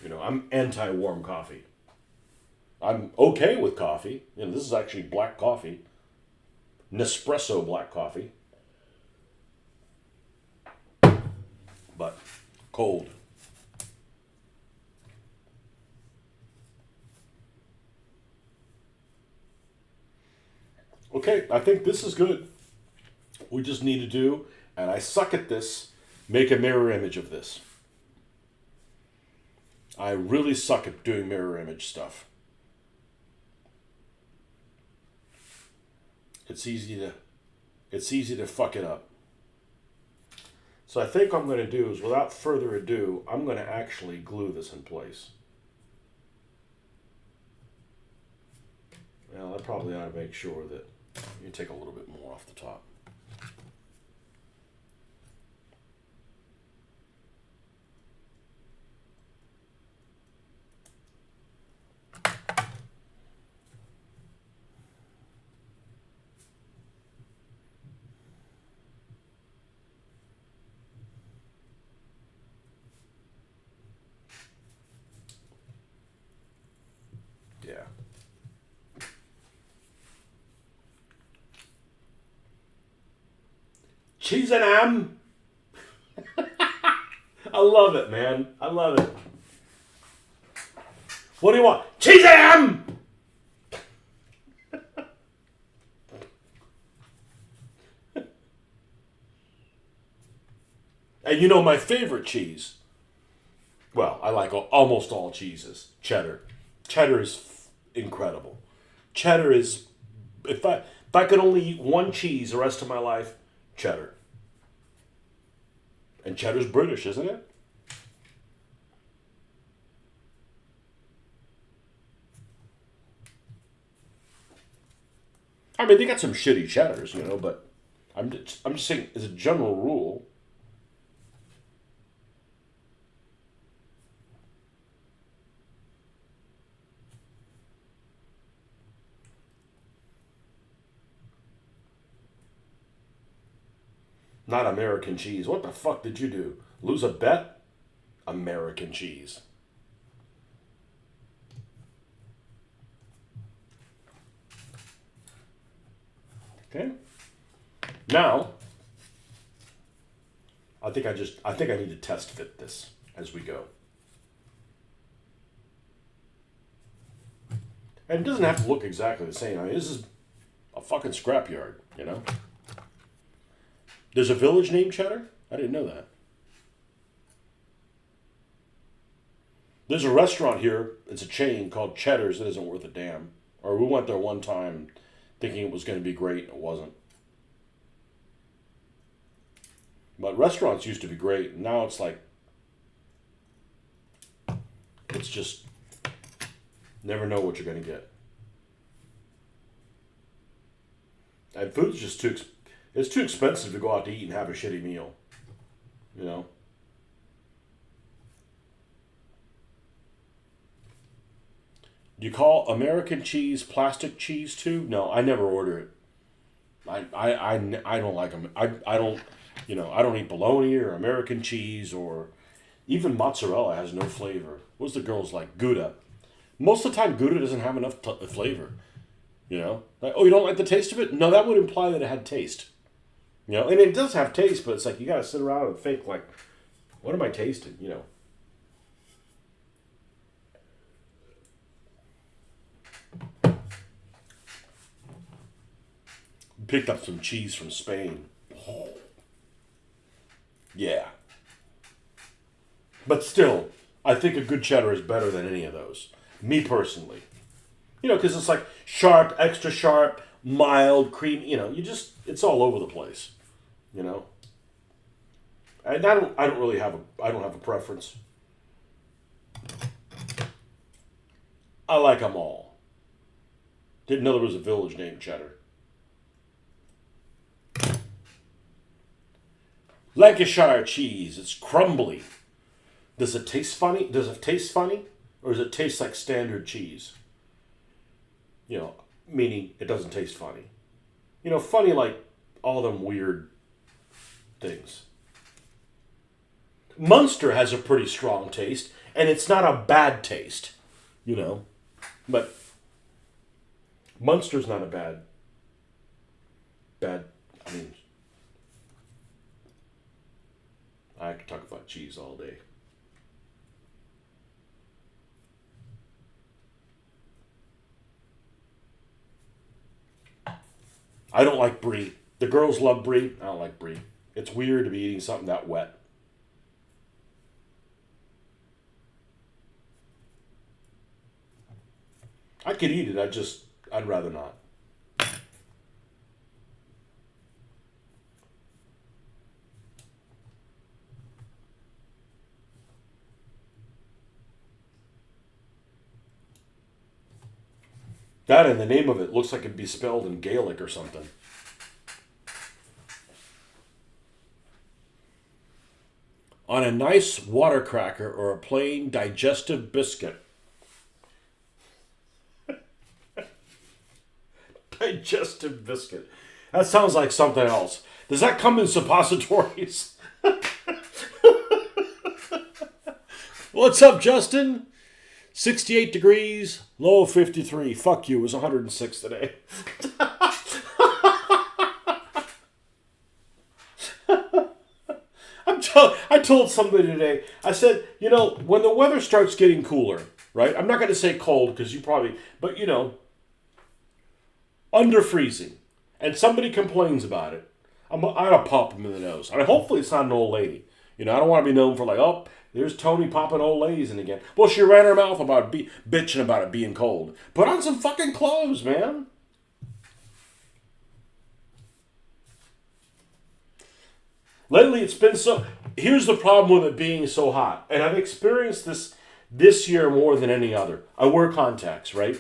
You know, I'm anti-warm coffee. I'm okay with coffee. You know, this is actually black coffee. Nespresso black coffee. But cold. Okay, I think this is good. We just need to do, and I suck at this, make a mirror image of this. I really suck at doing mirror image stuff. It's easy to fuck it up. So I think what I'm going to do is, without further ado, I'm going to actually glue this in place. Well, I probably ought to make sure that you take a little bit more off the top. Yeah. Cheese and ham. I love it, man. I love it. What do you want? Cheese and ham. And you know my favorite cheese? Well, I like almost all cheeses. Cheddar. Cheddar is incredible. Cheddar is, if I could only eat one cheese the rest of my life, cheddar. And cheddar's British, isn't it? I mean, they got some shitty cheddars, you know, but I'm just saying, as a general rule, not American cheese. What the fuck did you do? Lose a bet? American cheese. Okay. Now, I think I need to test fit this as we go. And it doesn't have to look exactly the same. I mean, this is a fucking scrapyard, you know? There's a village named Cheddar? I didn't know that. There's a restaurant here, it's a chain called Cheddar's that isn't worth a damn. Or we went there one time thinking it was going to be great, and it wasn't. But restaurants used to be great, and now it's like, it's just, never know what you're going to get. And food's just it's too expensive to go out to eat and have a shitty meal. You know? Do you call American cheese plastic cheese too? No, I never order it. I don't like them. I don't, you know, I don't eat bologna or American cheese or even mozzarella has no flavor. What's the girls like? Gouda. Most of the time, Gouda doesn't have enough flavor. You know? Like, oh, you don't like the taste of it? No, that would imply that it had taste. You know? And it does have taste, but it's like you gotta sit around and think, like, what am I tasting? You know? Picked up some cheese from Spain. Oh. Yeah. But still, I think a good cheddar is better than any of those. Me personally. You know, because it's like sharp, extra sharp, mild, creamy. You know, it's all over the place. You know? And I don't really have a preference. I like them all. Didn't know there was a village named Cheddar. Lancashire cheese. It's crumbly. Does it taste funny? Does it taste funny? Or does it taste like standard cheese? You know, meaning it doesn't taste funny. You know, funny like all them weird things. Munster has a pretty strong taste, and it's not a bad taste. You know? But Munster's not a bad, I mean, I could talk about cheese all day. I don't like brie. The girls love brie. I don't like brie. It's weird to be eating something that wet. I could eat it. I'd rather not. That and the name of it looks like it'd be spelled in Gaelic or something. On a nice water cracker or a plain digestive biscuit. Digestive biscuit. That sounds like something else. Does that come in suppositories? What's up, Justin? 68 degrees, low of 53. Fuck you, it was 106 today. told somebody today, I said, you know, when the weather starts getting cooler, right? I'm not going to say cold because you probably, but you know, under freezing, and somebody complains about it, I'm gonna pop them in the nose. I mean, hopefully it's not an old lady. You know, I don't want to be known for like, oh, there's Tony popping old ladies in again. Well, she ran her mouth about bitching about it being cold. Put on some fucking clothes, man. Lately, it's been so. Here's the problem with it being so hot, and I've experienced this year more than any other. I wear contacts, right?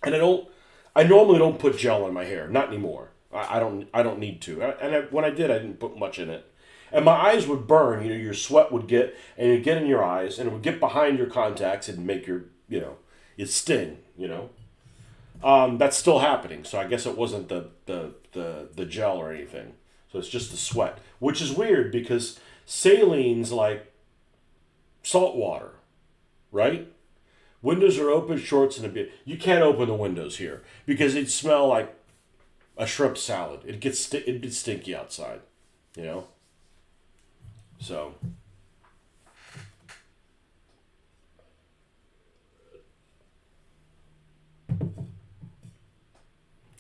And I normally don't put gel in my hair, not anymore. I don't need to. When I did, I didn't put much in it. And my eyes would burn. You know, your sweat would get, and it'd get in your eyes, and it would get behind your contacts and make your, you know, it sting. You know, that's still happening. So I guess it wasn't the gel or anything. So it's just the sweat, which is weird because saline's like salt water, right? Windows are open, shorts, and a bit. You can't open the windows here because it'd smell like a shrimp salad. It'd be stinky outside, you know. So.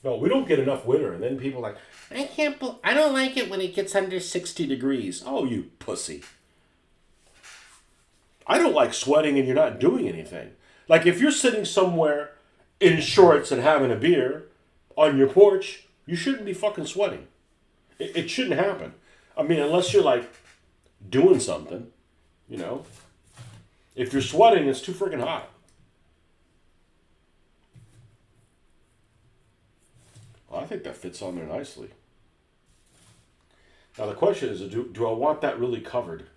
No, we don't get enough winter, and then people are like, I don't like it when it gets under 60 degrees. Oh, you pussy. I don't like sweating and you're not doing anything. Like if you're sitting somewhere in shorts and having a beer on your porch, you shouldn't be fucking sweating. It shouldn't happen. I mean, unless you're like doing something, you know. If you're sweating, it's too freaking hot. Well, I think that fits on there nicely. Now the question is, do I want that really covered?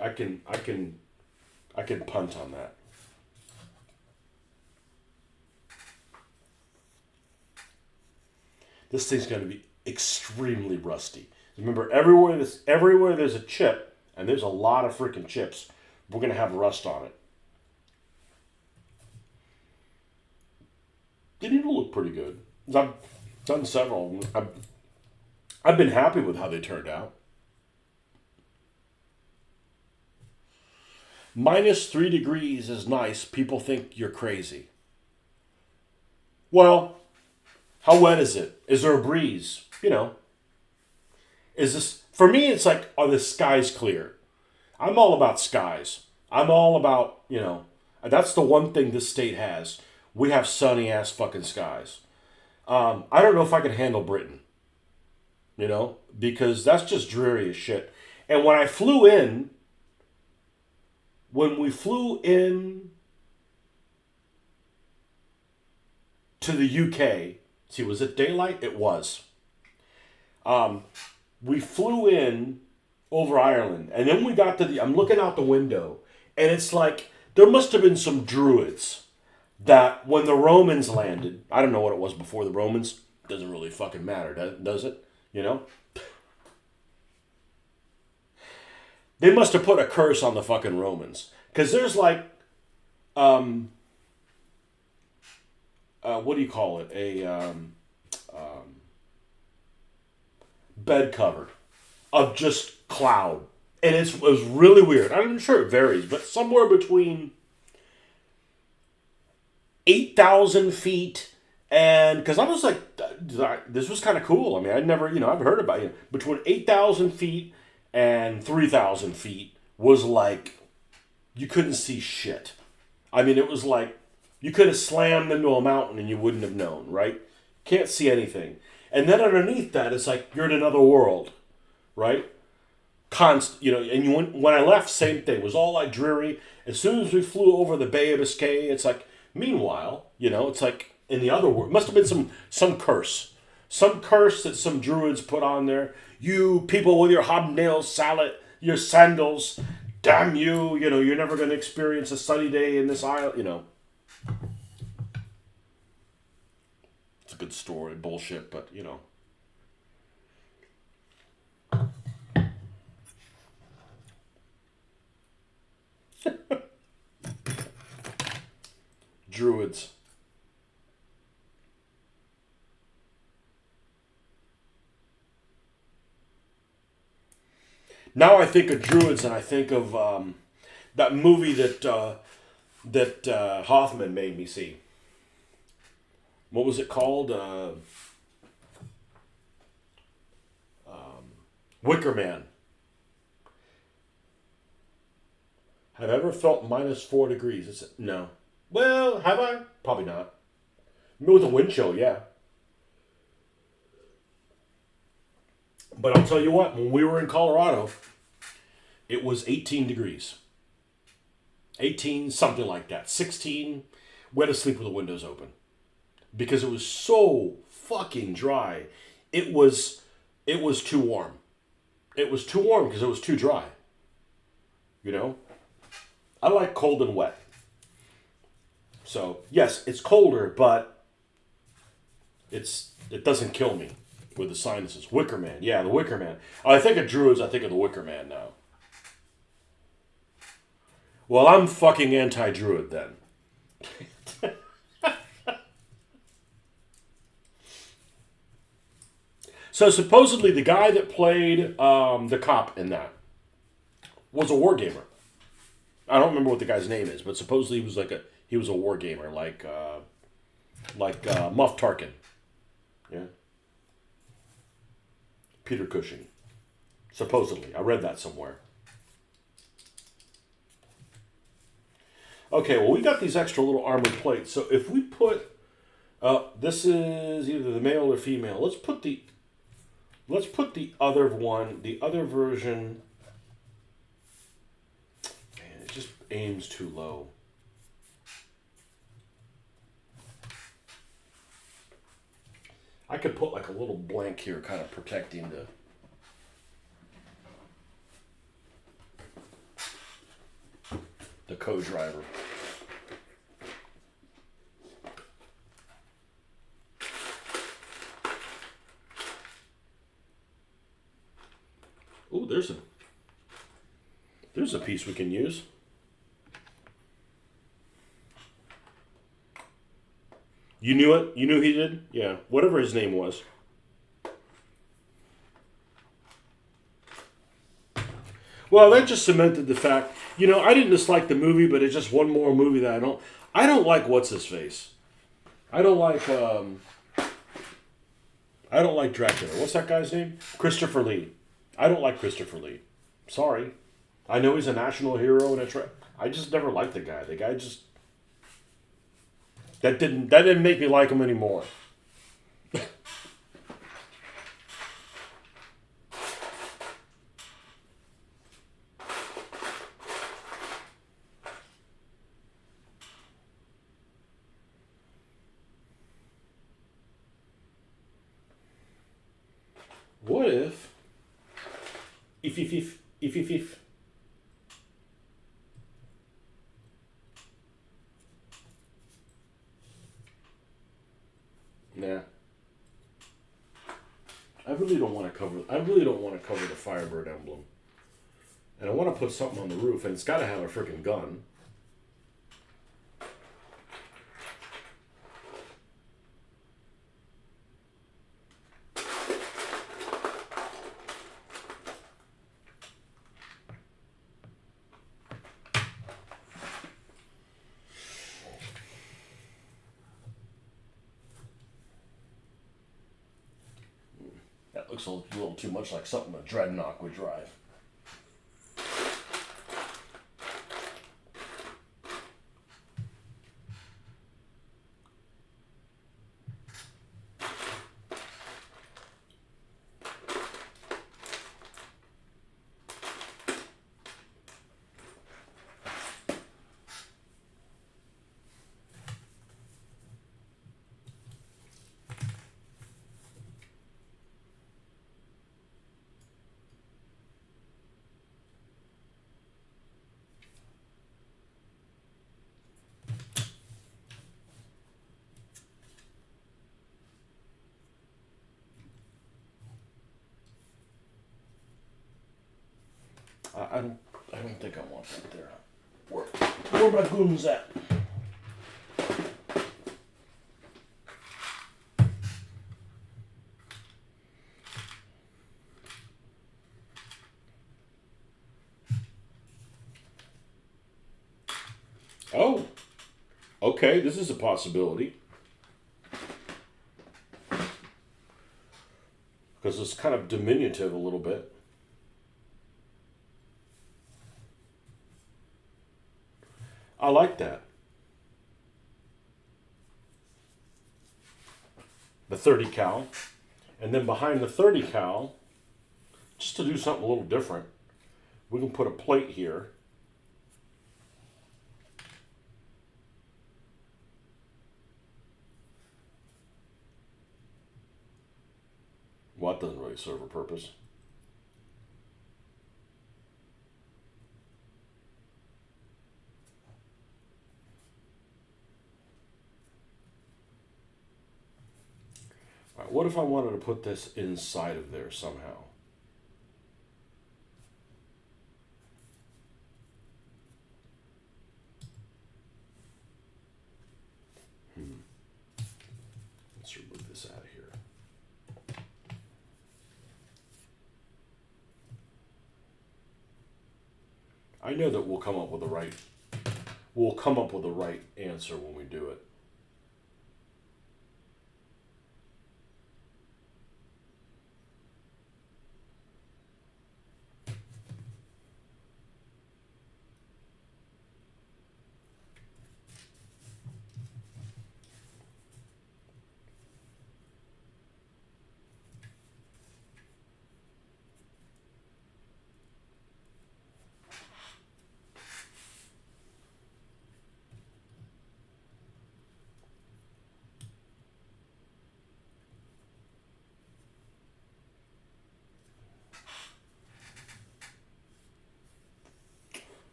I can punt on that. This thing's going to be extremely rusty. Remember, everywhere there's a chip, and there's a lot of freaking chips, we're going to have rust on it. They need to look pretty good. I've done several of them. I've been happy with how they turned out. -3 degrees is nice. People think you're crazy. Well, how wet is it? Is there a breeze? You know. Is this, for me, it's like, are the skies clear? I'm all about skies. I'm all about, you know, that's the one thing this state has. We have sunny ass fucking skies. I don't know if I can handle Britain. You know, because that's just dreary as shit. And when we flew in to the UK, see, was it daylight? It was. We flew in over Ireland, and then we got to I'm looking out the window, and it's like, there must have been some druids that when the Romans landed, I don't know what it was before the Romans, doesn't really fucking matter, does it? You know? They must have put a curse on the fucking Romans. Because there's like, what do you call it? A bed cover of just cloud. And it was really weird. I'm sure it varies, but somewhere between 8,000 feet and, because I was like, this was kind of cool. I mean, I'd never, I've heard about it. Between 8,000 feet and 3,000 feet was like, you couldn't see shit. I mean, it was like, you could have slammed into a mountain and you wouldn't have known, right? Can't see anything. And then underneath that, it's like, you're in another world, right? And when I left, same thing. It was all like dreary. As soon as we flew over the Bay of Biscay, it's like, meanwhile, it's like in the other world. Must have been some curse. Some curse that some druids put on there. You people with your hobnail salad, your sandals, damn you, you're never going to experience a sunny day in this isle, It's a good story, bullshit, but, Druids. Now I think of Druids, and I think of that movie that Hoffman made me see. What was it called? Wicker Man. Have I ever felt -4 degrees? No. Well, have I? Probably not. Maybe with a wind chill, yeah. But I'll tell you what, when we were in Colorado, it was 18 degrees. 18, something like that. 16. We had to sleep with the windows open. Because it was so fucking dry. It was too warm. It was too warm because it was too dry. You know? I like cold and wet. So, yes, it's colder, but it doesn't kill me with the sinuses. Wicker Man. Yeah, the Wicker Man. I think of Druids, I think of the Wicker Man now. Well, I'm fucking anti-Druid then. So supposedly the guy that played the cop in that was a wargamer. I don't remember what the guy's name is, but supposedly he was a wargamer, like Moff Tarkin. Yeah. Peter Cushing. Supposedly. I read that somewhere. Okay, well, we got these extra little armored plates. So if we put, this is either the male or female. Let's put the other one, the other version. Man, it just aims too low. I could put like a little blank here, kind of protecting the co-driver. Ooh, there's a piece we can use. You knew it? You knew he did? Yeah, whatever his name was. Well, that just cemented the fact, I didn't dislike the movie, but it's just one more movie that I don't like what's-his-face. I don't like Dracula. What's that guy's name? Christopher Lee. I don't like Christopher Lee. Sorry. I know he's a national hero, and I just never liked the guy. The guy just... That didn't make me like him anymore. What if... If... Nah. I really don't want to cover the Firebird emblem. And I want to put something on the roof, and it's got to have a freaking gun. That looks a little too much like something a Dreadnought would drive. I don't think I want that there. Where my goons at? Oh, okay, this is a possibility. Because it's kind of diminutive a little bit. I like that. The 30 cal. And then behind the 30 cal, just to do something a little different, we can put a plate here. Well, that doesn't really serve a purpose. All right, what if I wanted to put this inside of there somehow? Let's remove this out of here. I know that we'll come up with the right answer when we do it.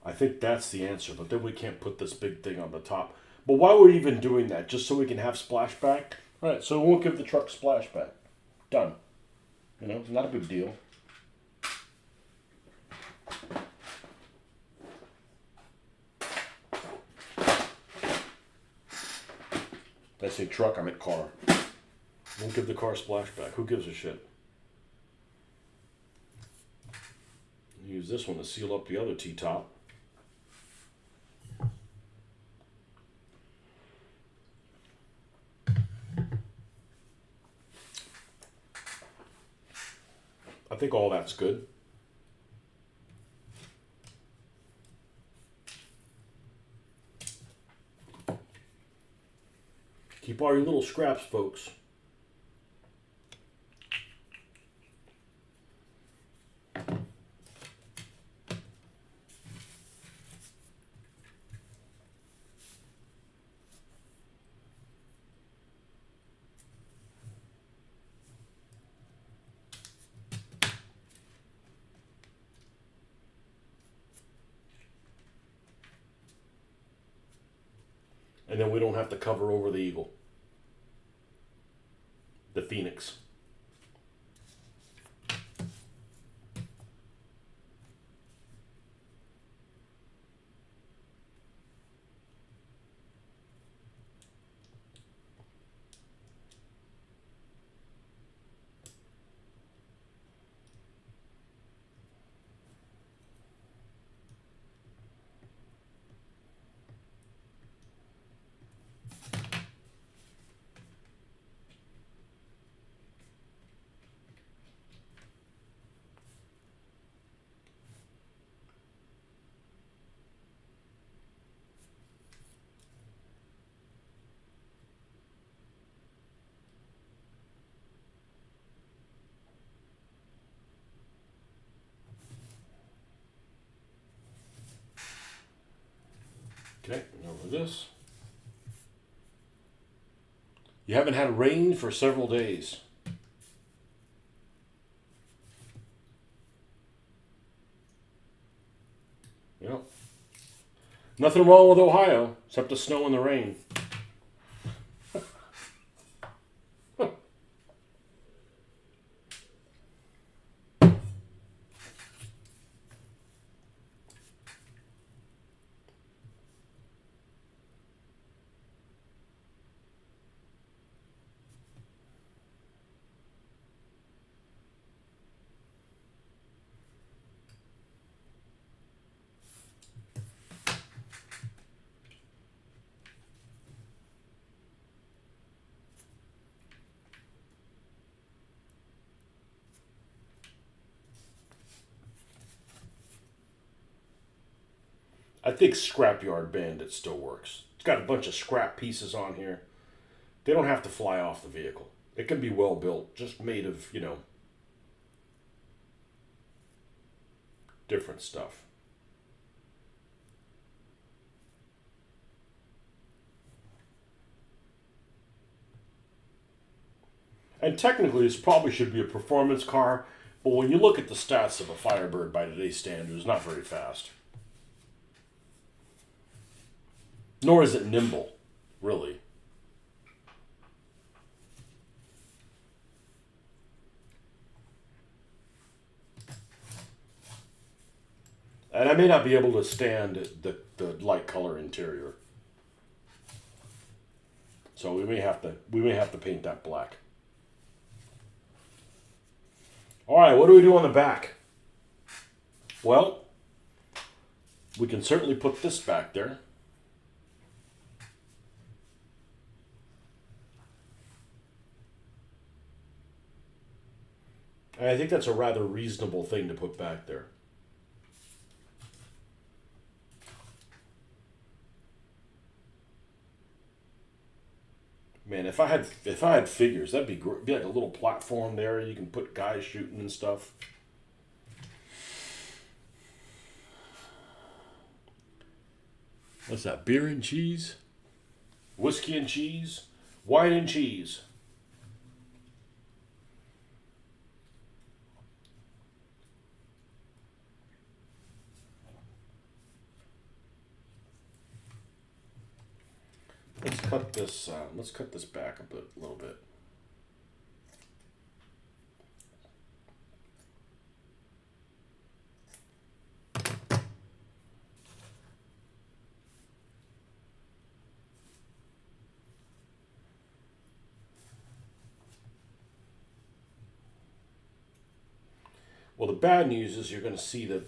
I think that's the answer, but then we can't put this big thing on the top. But why are we even doing that? Just so we can have splashback? All right, so we won't give the truck splashback. Done. You know, not a big deal. Did I say truck? I meant car. Won't give the car splashback. Who gives a shit? Use this one to seal up the other T-top. I think all that's good. Keep all your little scraps, folks. And then we don't have to cover over the eagle. The phoenix. Okay, over this. You haven't had rain for several days. Yep. Nothing wrong with Ohio, except the snow and the rain. I think Scrapyard Bandit still works. It's got a bunch of scrap pieces on here. They don't have to fly off the vehicle. It can be well built, just made of, different stuff. And technically, this probably should be a performance car, but when you look at the stats of a Firebird by today's standards, it's not very fast. Nor is it nimble, really. And I may not be able to stand the light color interior. So we may have to paint that black. All right, what do we do on the back? Well, we can certainly put this back there. And I think that's a rather reasonable thing to put back there. Man, if I had figures, that'd be great. Be like a little platform there. You can put guys shooting and stuff. What's that? Beer and cheese? Whiskey and cheese? Wine and cheese? Let's cut this back a little bit. Well, the bad news is you're going to see that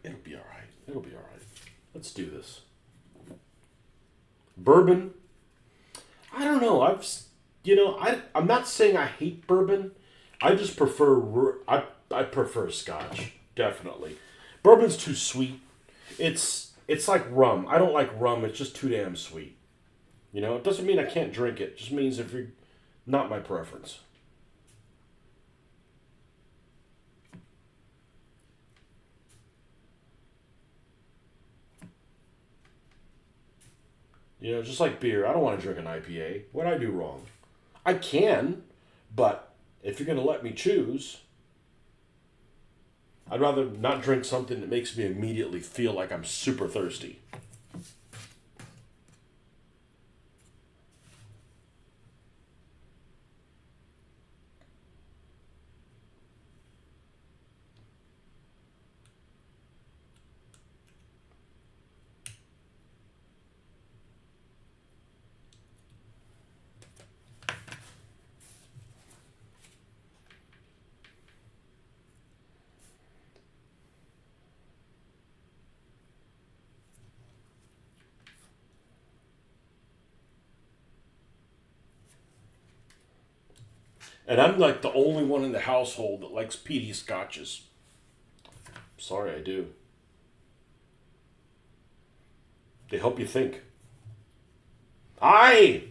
it'll be all right. It'll be all right. Let's do this. Bourbon. I don't know. I'm not saying I hate bourbon. I just prefer I prefer Scotch, definitely. Bourbon's too sweet. It's like rum. I don't like rum. It's just too damn sweet. It doesn't mean I can't drink it. It just means if you're not my preference. Just like beer, I don't want to drink an IPA. What'd I do wrong? I can, but if you're going to let me choose, I'd rather not drink something that makes me immediately feel like I'm super thirsty. And I'm like the only one in the household that likes peaty scotches. Sorry, I do. They help you think. Aye!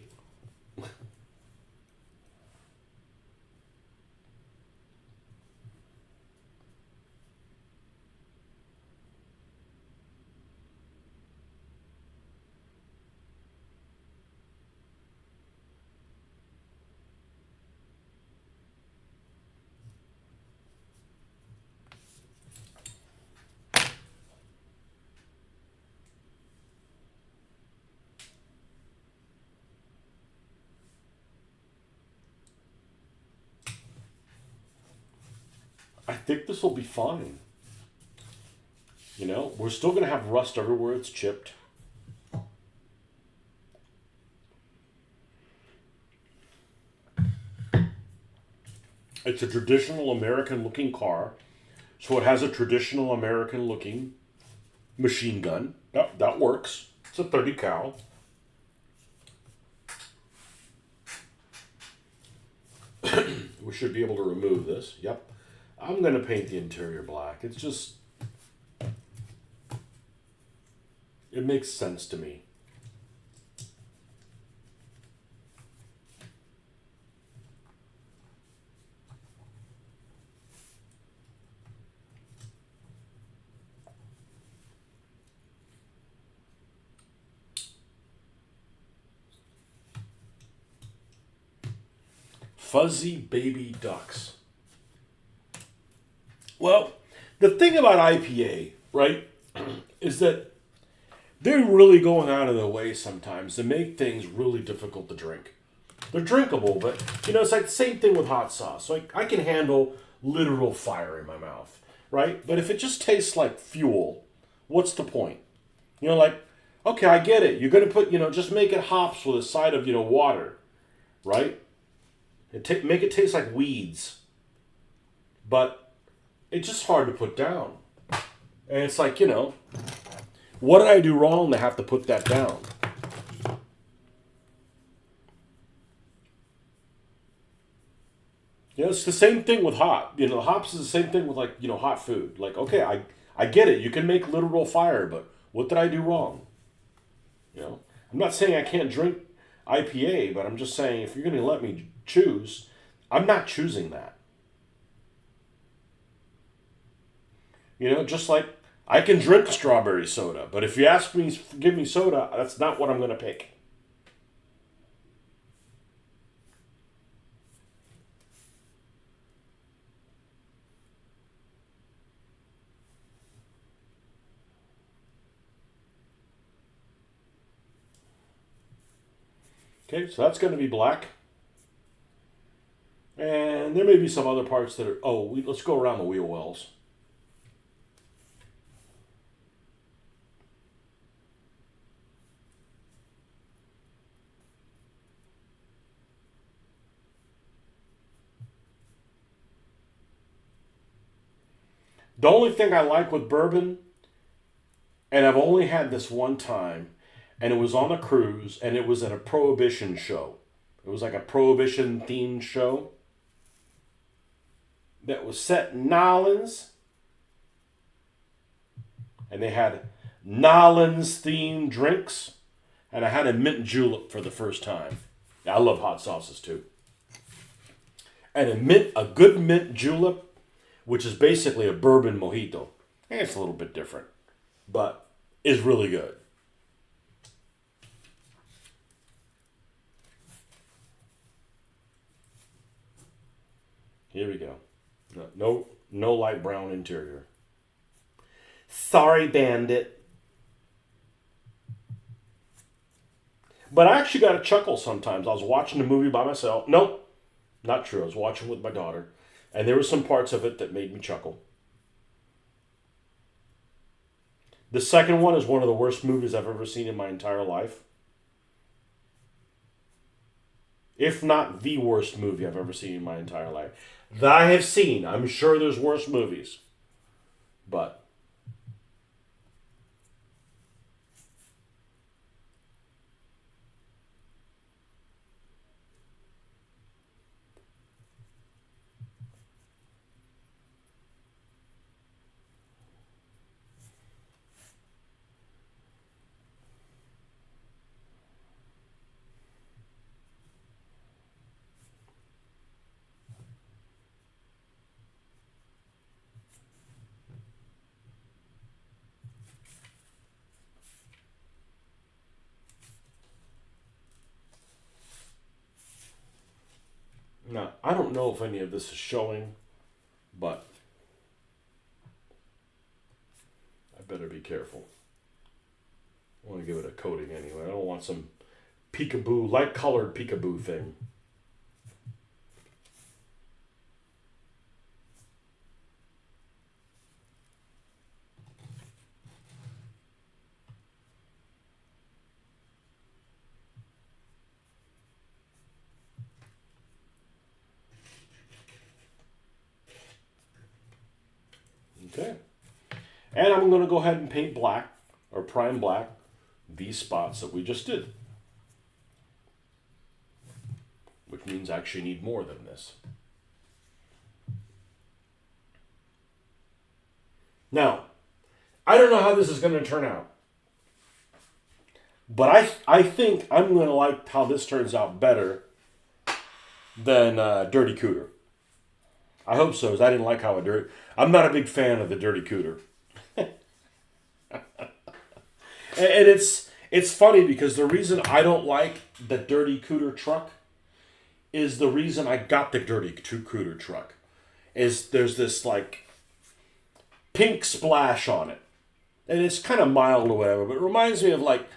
I think this will be fine. We're still going to have rust everywhere it's chipped. It's a traditional American looking car. So it has a traditional American looking machine gun. That works. It's a 30 cal. We should be able to remove this. Yep. I'm going to paint the interior black. It's just... It makes sense to me. Fuzzy baby ducks. Well, the thing about IPA, right, is that they're really going out of their way sometimes to make things really difficult to drink. They're drinkable, but it's like the same thing with hot sauce. Like I can handle literal fire in my mouth, right? But if it just tastes like fuel, what's the point? Like, okay, I get it. You're gonna put, just make it hops with a side of, water, right? Make it taste like weeds. But it's just hard to put down. And it's like, what did I do wrong to have to put that down? It's the same thing with hot. Hops is the same thing with like, hot food. Like, okay, I get it. You can make literal fire, but what did I do wrong? I'm not saying I can't drink IPA, but I'm just saying if you're going to let me choose, I'm not choosing that. Just like I can drink strawberry soda, but if you ask me, give me soda, that's not what I'm going to pick. Okay, so that's going to be black. And there may be some other parts that are... let's go around the wheel wells. The only thing I like with bourbon, and I've only had this one time, and it was on a cruise, and it was at a Prohibition show. It was like a Prohibition themed show that was set in Nolans, and they had Nolans themed drinks, and I had a mint julep for the first time. I love hot sauces too. And a good mint julep, which is basically a bourbon mojito. And it's a little bit different, but is really good. Here we go. No light brown interior. Sorry, Bandit. But I actually got a chuckle sometimes. I was watching the movie by myself. Nope, not true. I was watching with my daughter. And there were some parts of it that made me chuckle. The second one is one of the worst movies I've ever seen in my entire life. If not the worst movie I've ever seen in my entire life. That I have seen. I'm sure there's worse movies. But now, I don't know if any of this is showing, but I better be careful. I want to give it a coating anyway. I don't want some peekaboo, light-colored peekaboo thing. Okay. And I'm going to go ahead and paint black, or prime black, these spots that we just did. Which means I actually need more than this. Now, I don't know how this is going to turn out. But I think I'm going to like how this turns out better than Dirty Cooter. I hope so, because I didn't like how I'm not a big fan of the Dirty Cooter. And it's funny because the reason I don't like the Dirty Cooter truck is the reason I got the Dirty Cooter truck. Is there's this like pink splash on it. And it's kind of mild or whatever, but it reminds me of like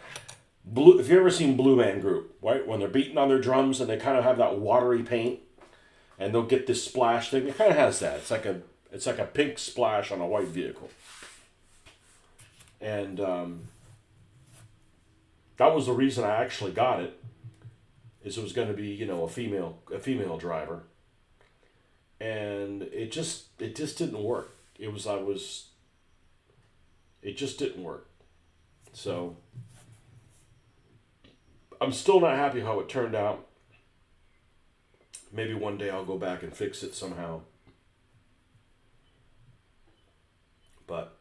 Blue. If you ever seen Blue Man Group, right? When they're beating on their drums and they kind of have that watery paint, and they'll get this splash thing. It kind of has that. It's like a pink splash on a white vehicle. And that was the reason I actually got it. Is it was going to be a female driver, and it just didn't work. It just didn't work. So I'm still not happy how it turned out. Maybe one day I'll go back and fix it somehow. But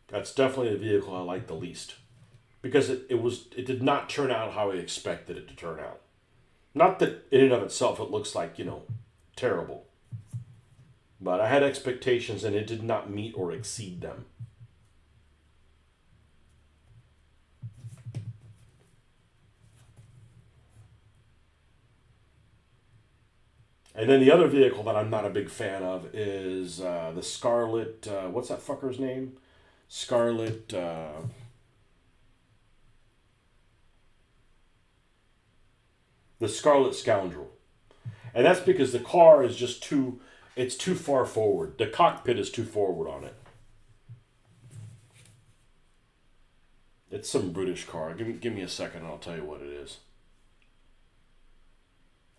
that's definitely the vehicle I like the least. Because it did not turn out how I expected it to turn out. Not that in and of itself it looks like, terrible. But I had expectations and it did not meet or exceed them. And then the other vehicle that I'm not a big fan of is the Scarlet, what's that fucker's name? Scarlet, the Scarlet Scoundrel. And that's because the car is just it's too far forward. The cockpit is too forward on it. It's some British car. Give me a second and I'll tell you what it is.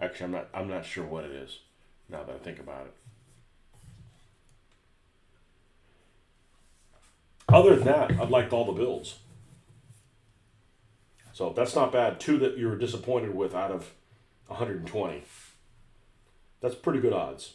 Actually, I'm not sure what it is now that I think about it. Other than that, I've liked all the builds. So that's not bad. 2 that you were disappointed with out of 120. That's pretty good odds.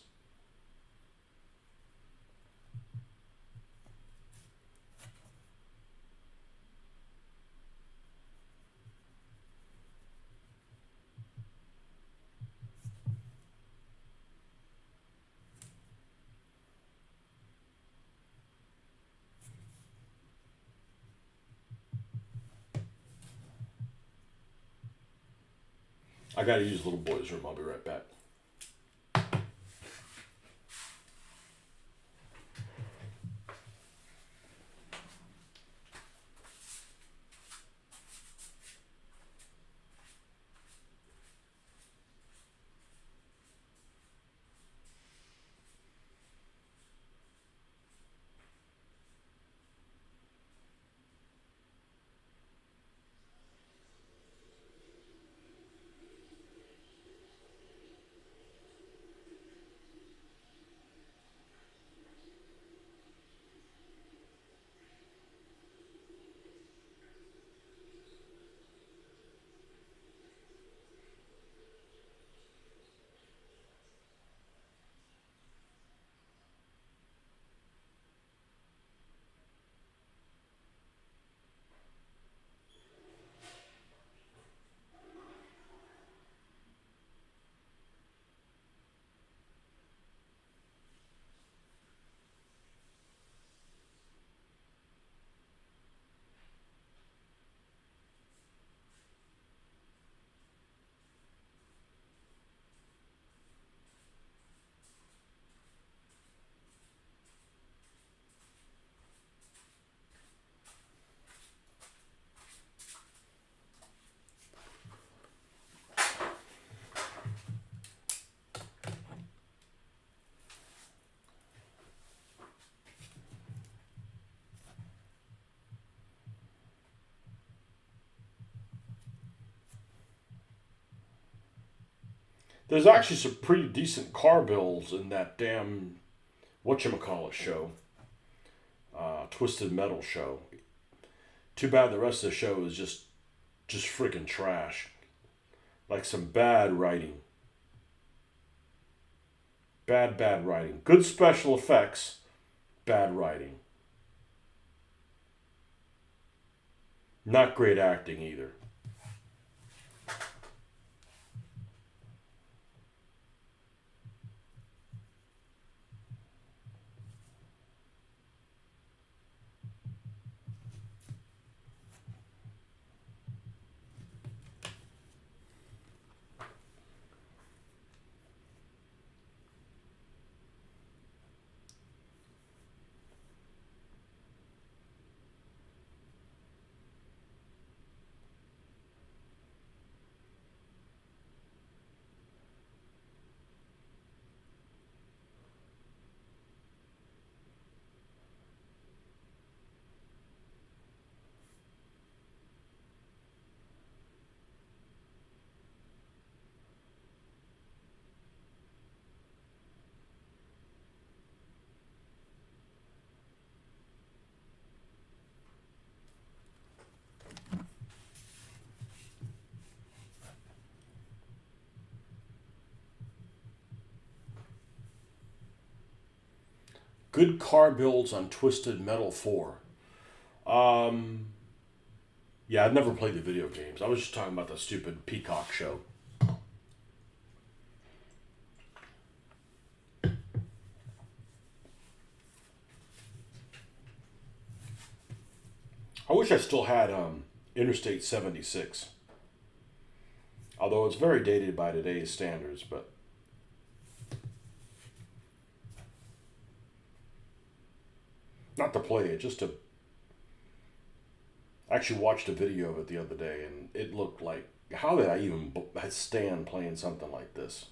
I gotta use little boy's room. I'll be right back. There's actually some pretty decent car builds in that damn whatchamacallit show. Twisted Metal show. Too bad the rest of the show is just freaking trash. Like some bad writing. Bad writing. Good special effects. Bad writing. Not great acting either. Good car builds on Twisted Metal 4. Yeah, I've never played the video games. I was just talking about the stupid Peacock show. I wish I still had Interstate 76. Although it's very dated by today's standards, but not to play it, just to... I actually watched a video of it the other day, and it looked like... How did I even stand playing something like this?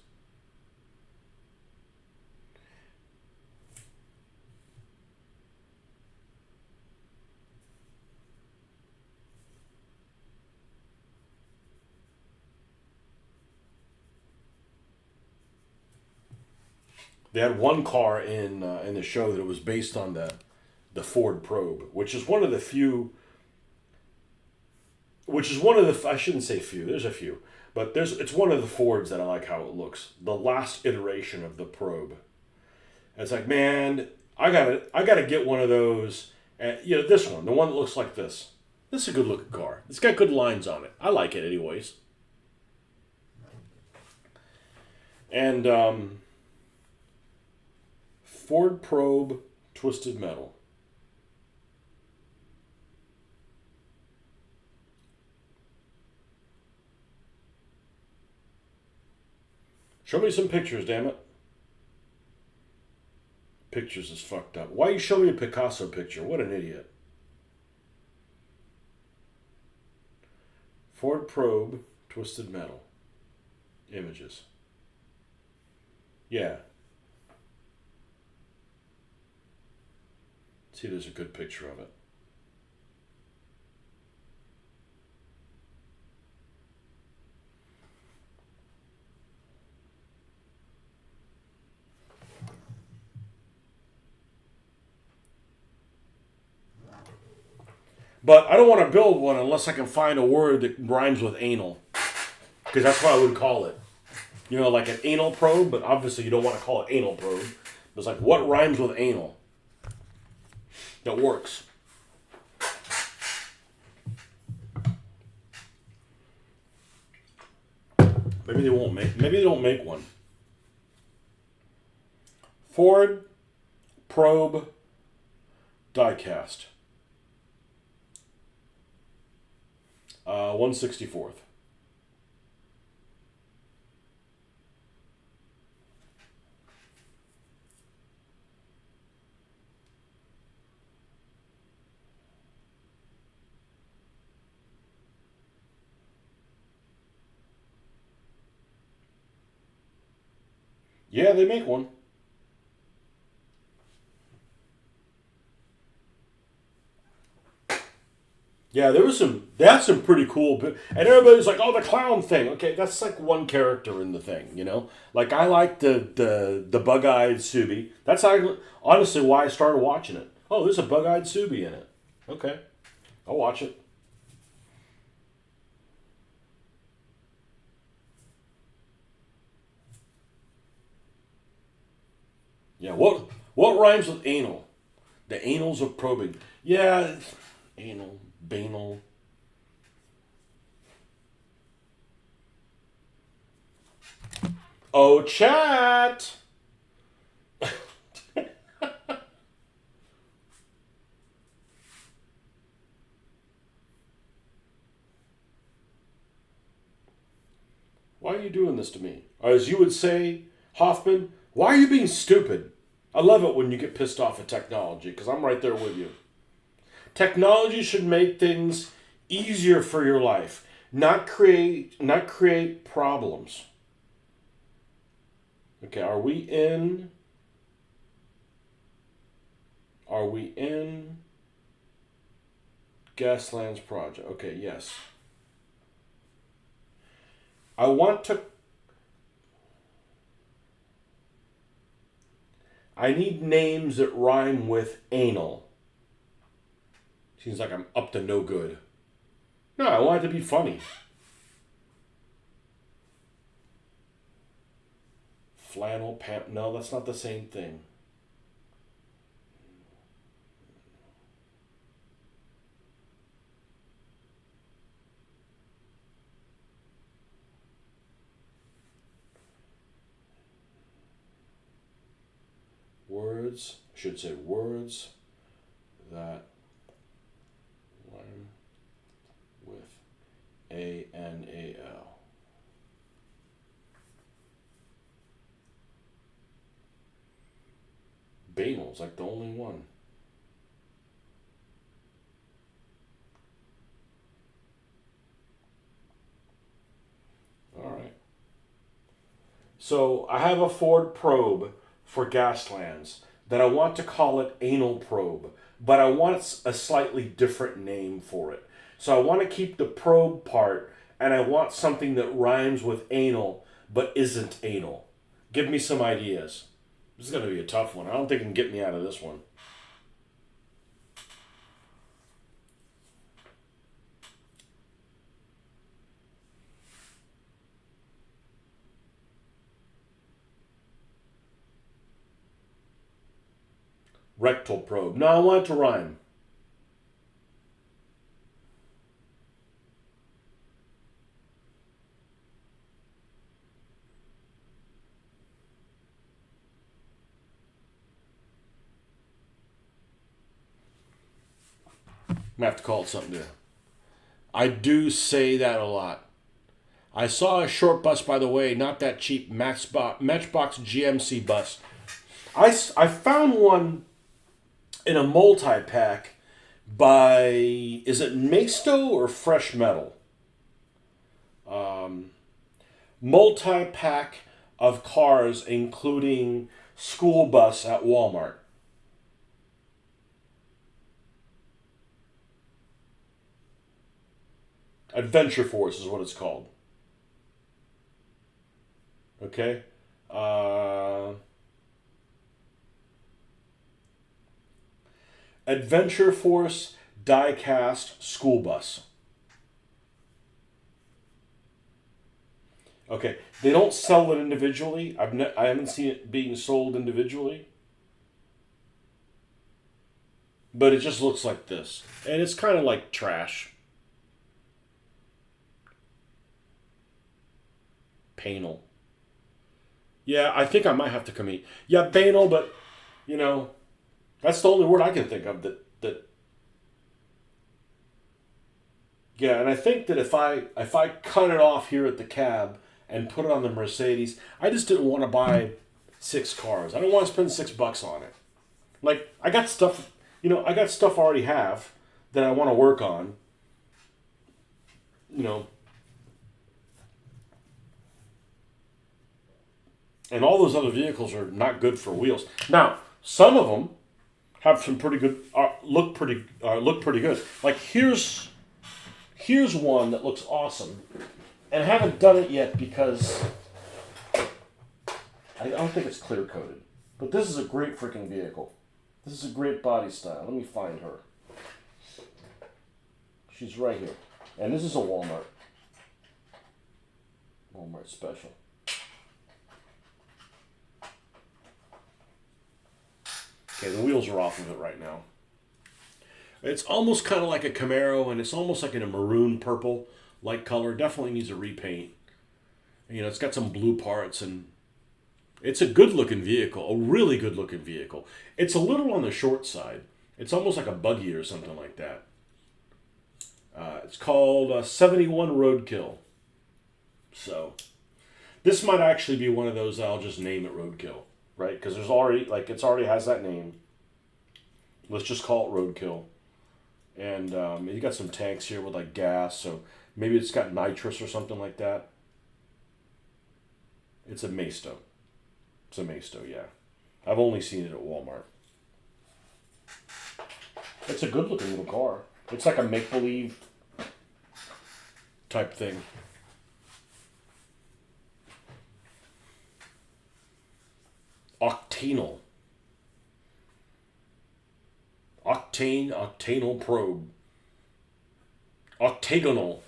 They had one car in the show that it was based on the Ford Probe, which is one of the few. Which is one of the, I shouldn't say few. There's a few, but it's one of the Fords that I like how it looks. The last iteration of the Probe. And it's like, man, I gotta get one of those. And, this one, the one that looks like this. This is a good looking car. It's got good lines on it. I like it, anyways. And Ford Probe Twisted Metal. Show me some pictures, damn it. Pictures is fucked up. Why you show me a Picasso picture? What an idiot. Ford Probe Twisted Metal. Images. Yeah. See, there's a good picture of it. But I don't want to build one unless I can find a word that rhymes with anal. Because that's what I would call it. Like an anal probe, but obviously you don't want to call it anal probe. It's like, what rhymes with anal? That works. Maybe they don't make one. Ford Probe Diecast. 1/64. Yeah, they make one. Yeah, that's some pretty cool, and everybody's like, oh, the clown thing. Okay, that's like one character in the thing, Like, I like the bug-eyed Subi. That's honestly why I started watching it. Oh, there's a bug-eyed Subi in it. Okay, I'll watch it. Yeah, what rhymes with anal? The anals of probing. Yeah, anal, banal. Oh, chat! Why are you doing this to me? Or as you would say, Hoffman, why are you being stupid? I love it when you get pissed off at technology, because I'm right there with you. Technology should make things easier for your life, not create problems. Okay, are we in Gaslands project? Okay, yes. I need names that rhyme with anal. Seems like I'm up to no good. No, I want it to be funny. Flannel, pant. No, that's not the same thing. Words, I should say words that rhyme with A-N-A-L. Banal's like the only one. All right. So I have a Ford probe for Gaslands that I want to call it anal probe, but I want a slightly different name for it. So I want to keep the probe part, and I want something that rhymes with anal but isn't anal. Give me some ideas. This is going to be a tough one. I don't think you can get me out of this one. Rectal probe. No, I want it to rhyme. I'm going to have to call it something different. I do say that a lot. I saw a short bus, by the way, not that cheap Matchbox GMC bus. I found one in a multi-pack by, is it Masto or Fresh Metal? Multi-pack of cars, including school bus at Walmart. Adventure Force is what it's called. Okay? Adventure Force die-cast school bus. Okay, they don't sell it individually. I haven't seen it being sold individually. But it just looks like this. And it's kind of like trash. Banal. Yeah, I think I might have to come eat. Yeah, banal, but, that's the only word I can think of that. Yeah, and I think that if I cut it off here at the cab and put it on the Mercedes, I just didn't want to buy 6 cars. I don't want to spend $6 on it. Like, I got stuff, I got stuff I already have that I want to work on. And all those other vehicles are not good for wheels. Now, some of them have some pretty good, look pretty good. Like here's one that looks awesome, and I haven't done it yet because I don't think it's clear coated. But this is a great freaking vehicle. This is a great body style. Let me find her. She's right here, and this is a Walmart special. Okay, the wheels are off of it right now. It's almost kind of like a Camaro, and it's almost like in a maroon purple light color. Definitely needs a repaint. It's got some blue parts, and It's a good-looking vehicle, a really good-looking vehicle. It's a little on the short side. It's almost like a buggy or something like that. It's called 71 Roadkill. So this might actually be one of those I'll just name it Roadkill, right? Because there's already, like, it's already has that name. Let's just call it Roadkill. And you got some tanks here with like gas, so maybe it's got nitrous or something like that. It's a Maisto. It's a Maisto, yeah. I've only seen it at Walmart. It's a good looking little car. It's like a make-believe type thing. Octanal. Octanal probe. Octagonal.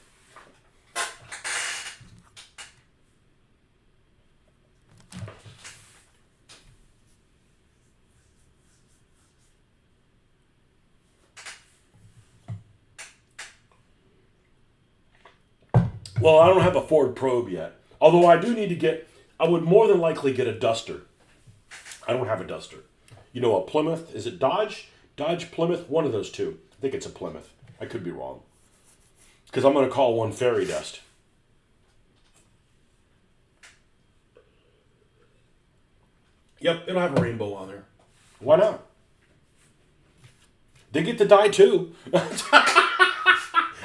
Well, I don't have a Ford Probe yet. Although I do need to get, I would more than likely get a Duster. I don't have a Duster. You know, a Plymouth, is it Dodge? Dodge, Plymouth, one of those two. I think it's a Plymouth. I could be wrong. Because I'm going to call one Fairy Dust. Yep, it'll have a rainbow on there. Why not? They get to die too.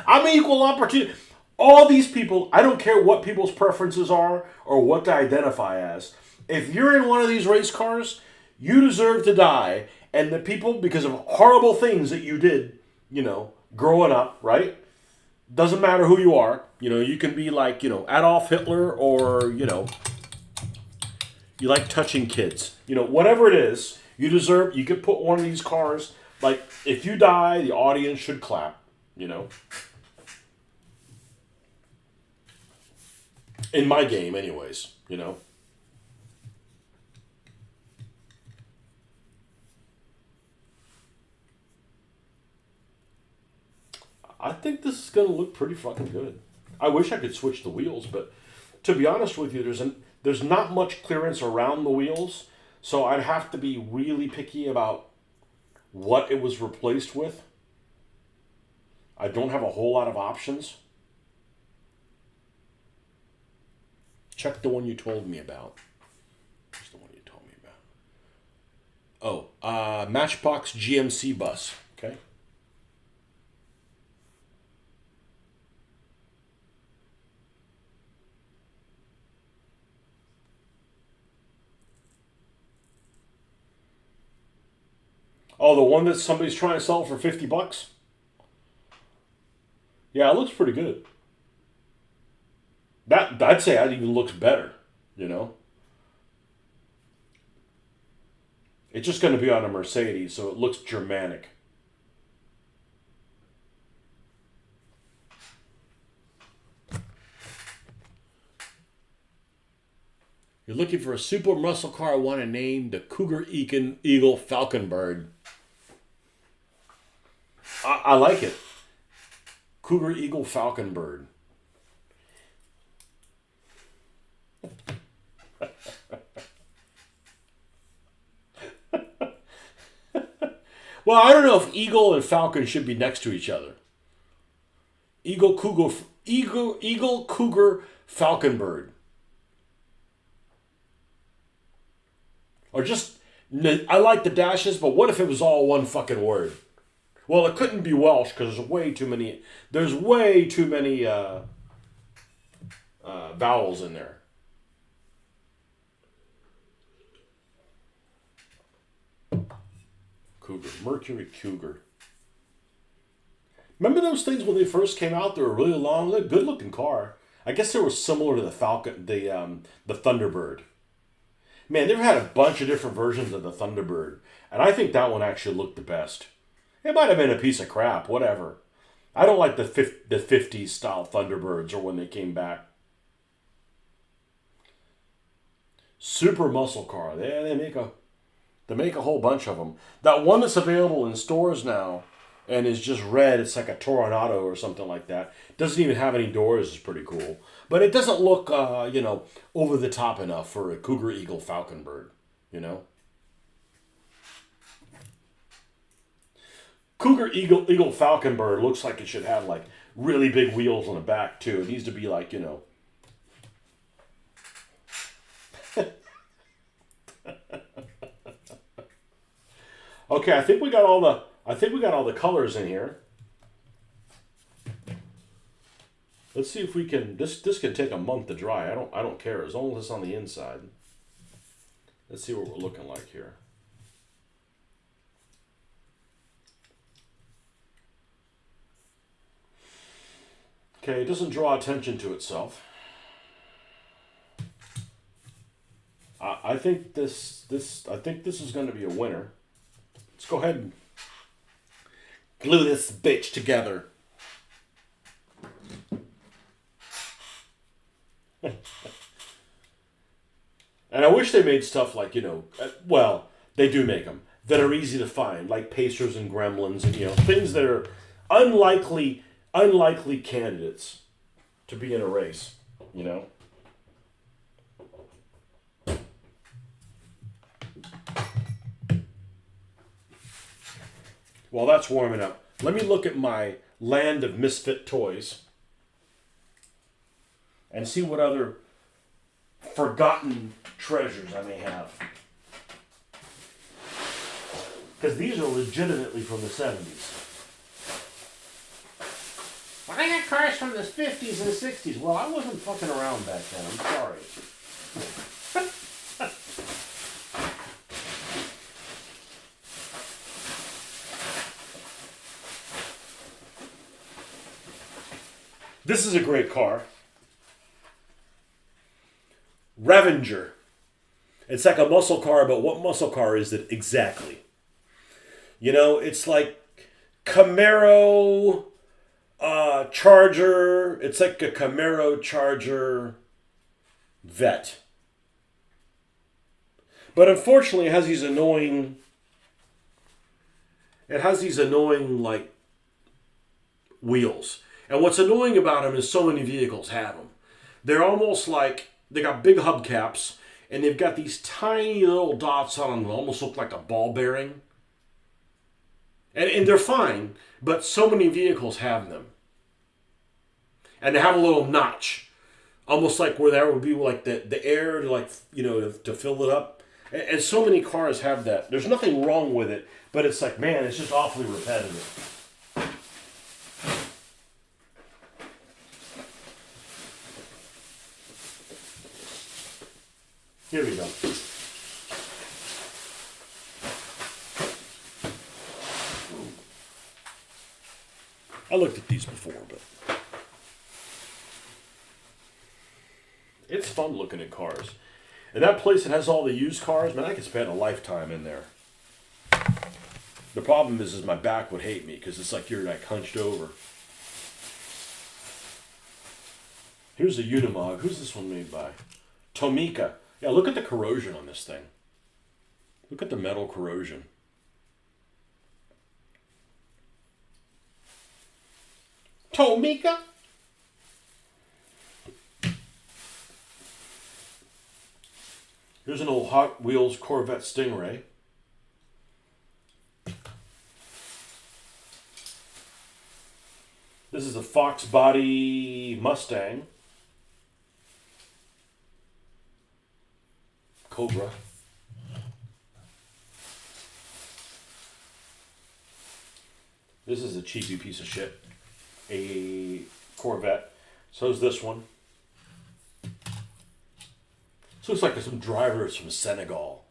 I'm equal opportunity. All these people, I don't care what people's preferences are or what to identify as. If you're in one of these race cars, you deserve to die. And the people, because of horrible things that you did, you know, growing up, right? Doesn't matter who you are. You know, you can be like, you know, Adolf Hitler or, you know, you like touching kids. You know, whatever it is, you deserve, you could put one of these cars, like, if you die, the audience should clap, you know. In my game, anyways, you know. I think this is going to look pretty fucking good. I wish I could switch the wheels, but to be honest with you, there's not much clearance around the wheels, so I'd have to be really picky about what it was replaced with. I don't have a whole lot of options. Check the one you told me about. What's the one you told me about? Oh, Matchbox GMC bus. Okay. Oh, the one that somebody's trying to sell for $50? Yeah, it looks pretty good. That I'd say that even looks better, you know? It's just going to be on a Mercedes, so it looks Germanic. You're looking for a super muscle car I want to name the Cougar Eagle Falcon Bird. I like it. Cougar Eagle Falcon Bird. Well, I don't know if Eagle and Falcon should be next to each other. Eagle Cougar Falcon Bird. Or just, I like the dashes, but what if it was all one fucking word? Well, it couldn't be Welsh because there's way too many vowels in there. Cougar, Mercury Cougar. Remember those things when they first came out? They were really long. They're a good-looking car. I guess they were similar to the Falcon, the Thunderbird. Man, they've had a bunch of different versions of the Thunderbird, and I think that one actually looked the best. It might have been a piece of crap, whatever. I don't like the 50s style Thunderbirds or when they came back. Super muscle car. They make a whole bunch of them. That one that's available in stores now and is just red. It's like a Toronado or something like that. Doesn't even have any doors. It's pretty cool. But it doesn't look, over the top enough for a Cougar Eagle Falcon bird, you know? Cougar Eagle Falcon bird looks like it should have, like, really big wheels on the back, too. It needs to be, like, Okay, I think we got all the colors in here. Let's see if we can. This can take a month to dry. I don't care as long as it's on the inside. Let's see what we're looking like here. Okay, it doesn't draw attention to itself. I think this is going to be a winner. Let's go ahead and glue this bitch together. And I wish they made stuff like, well, they do make them, that are easy to find, like Pacers and Gremlins and, things that are unlikely candidates to be in a race, While that's warming up, let me look at my land of misfit toys and see what other forgotten treasures I may have. Because these are legitimately from the 70s. Well, I got cars from the 50s and 60s. Well, I wasn't fucking around back then. I'm sorry. This is a great car. Revenger. It's like a muscle car, but what muscle car is it exactly? It's like Camaro Charger. It's like a Camaro Charger Vet. But unfortunately, it has these annoying, like, wheels. And what's annoying about them is so many vehicles have them. They're almost like, they got big hubcaps, and they've got these tiny little dots on them that almost look like a ball bearing. And they're fine, but so many vehicles have them. And they have a little notch, almost like where there would be like the air to, like, to fill it up. And so many cars have that. There's nothing wrong with it, but it's like, man, it's just awfully repetitive. Here we go. I looked at these before, but it's fun looking at cars. And that place that has all the used cars, man, I could spend a lifetime in there. The problem is my back would hate me because it's like you're like hunched over. Here's a Unimog. Who's this one made by? Tomica. Yeah, look at the corrosion on this thing. Look at the metal corrosion. Tomica? Here's an old Hot Wheels Corvette Stingray. This is a Fox Body Mustang. Cobra. This is a cheapy piece of shit. A Corvette. So is this one. This looks like some drivers from Senegal.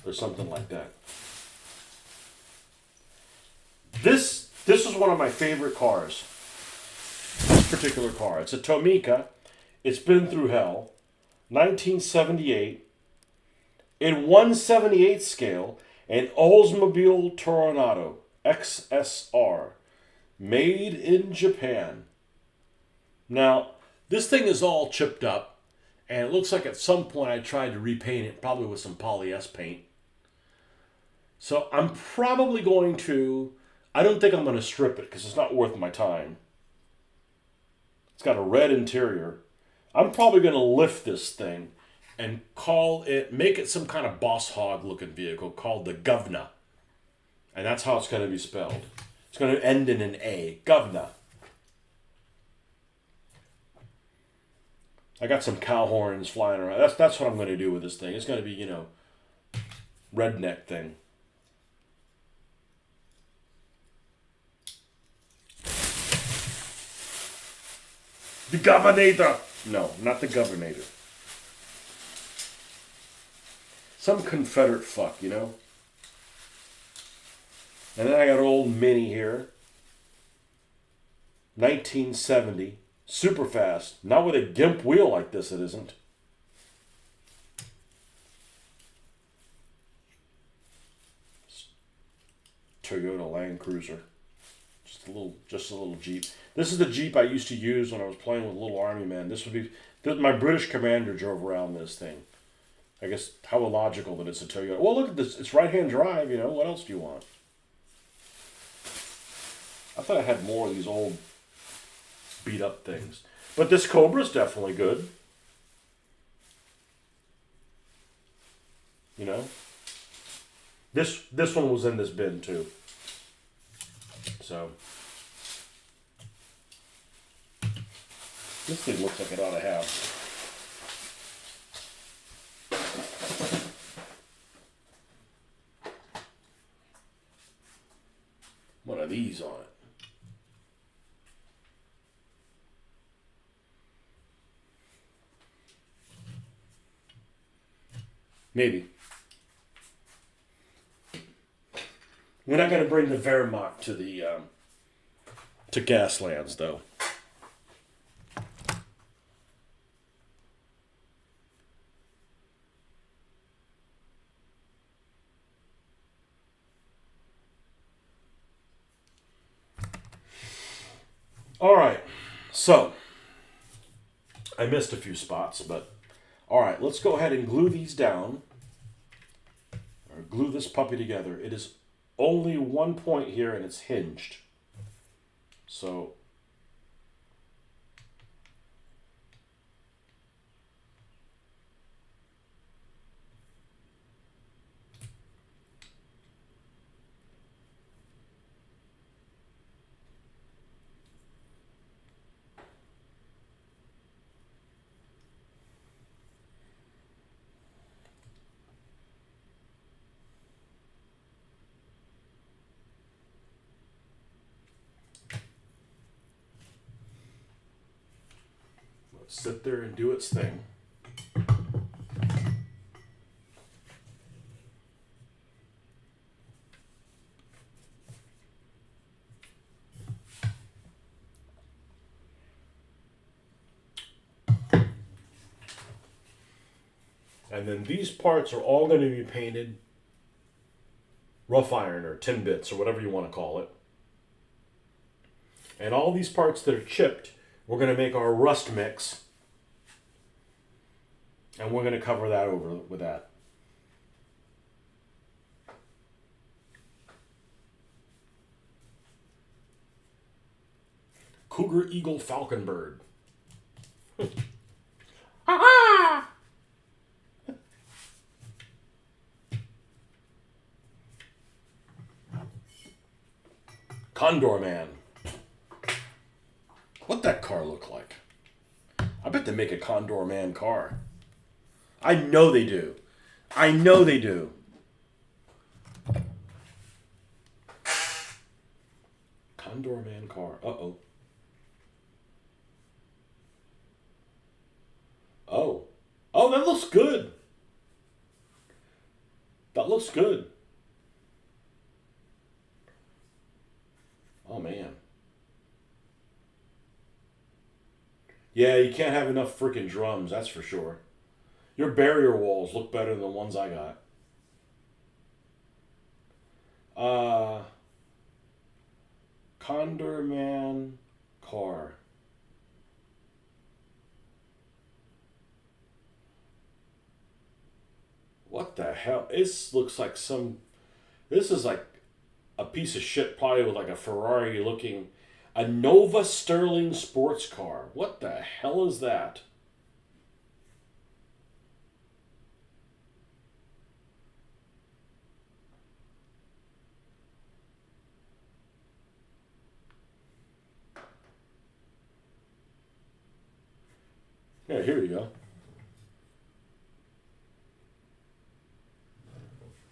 Or something like that. This is one of my favorite cars. This particular car. It's a Tomica. It's been through hell. 1978. In 1/78 scale. An Oldsmobile Toronado XSR. Made in Japan. Now, this thing is all chipped up. And it looks like at some point I tried to repaint it, probably with some poly S paint. So I'm probably going to I don't think I'm going to strip it because it's not worth my time. It's got a red interior. I'm probably going to lift this thing and make it some kind of boss hog looking vehicle called the Govna. And that's how it's going to be spelled. It's going to end in an A. Govna. I got some cow horns flying around. That's what I'm going to do with this thing. It's going to be, redneck thing. The Governator! No, not the Governator. Some Confederate fuck, And then I got an old Mini here. 1970. Super fast. Not with a gimp wheel like this, it isn't. Toyota Land Cruiser. Just a little Jeep. This is the Jeep I used to use when I was playing with Little Army Men. My British commander drove around this thing. I guess how illogical that it's a Toyota. Well, look at this. It's right-hand drive, What else do you want? I thought I had more of these old beat-up things. But this Cobra's definitely good. This one was in this bin, too. So, this thing looks like it ought to have. One of these on it. Maybe. We're not going to bring the Wehrmacht to Gaslands, though. All right, so I missed a few spots, but all right, let's go ahead and glue these down, or glue this puppy together. It is only one point here, and it's hinged. So let's sit there and do its thing. And then these parts are all going to be painted rough iron or tin bits or whatever you want to call it. And all these parts that are chipped, we're going to make our rust mix. And we're going to cover that over with that. Cougar, Eagle, Falcon, Bird. Ah! Condor Man. What that car look like? I bet they make a Condor Man car. I know they do. I know they do. Condor Man car. Uh-oh. Oh. Oh, that looks good. That looks good. Oh, man. Yeah, you can't have enough freaking drums, that's for sure. Your barrier walls look better than the ones I got. Condor Man car. What the hell? This looks like some... This is like a piece of shit, probably with like a Ferrari looking, a Nova Sterling sports car. What the hell is that? Yeah, here you go.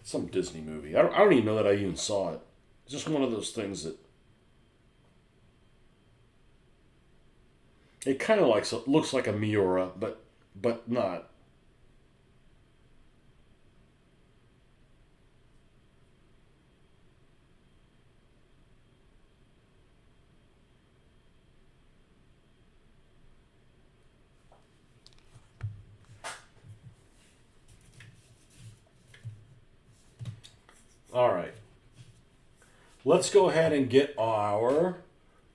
Some Disney movie. I don't even know that I even saw it. It's just one of those things that it kind of looks like a Miura, but not. All right. Let's go ahead and get our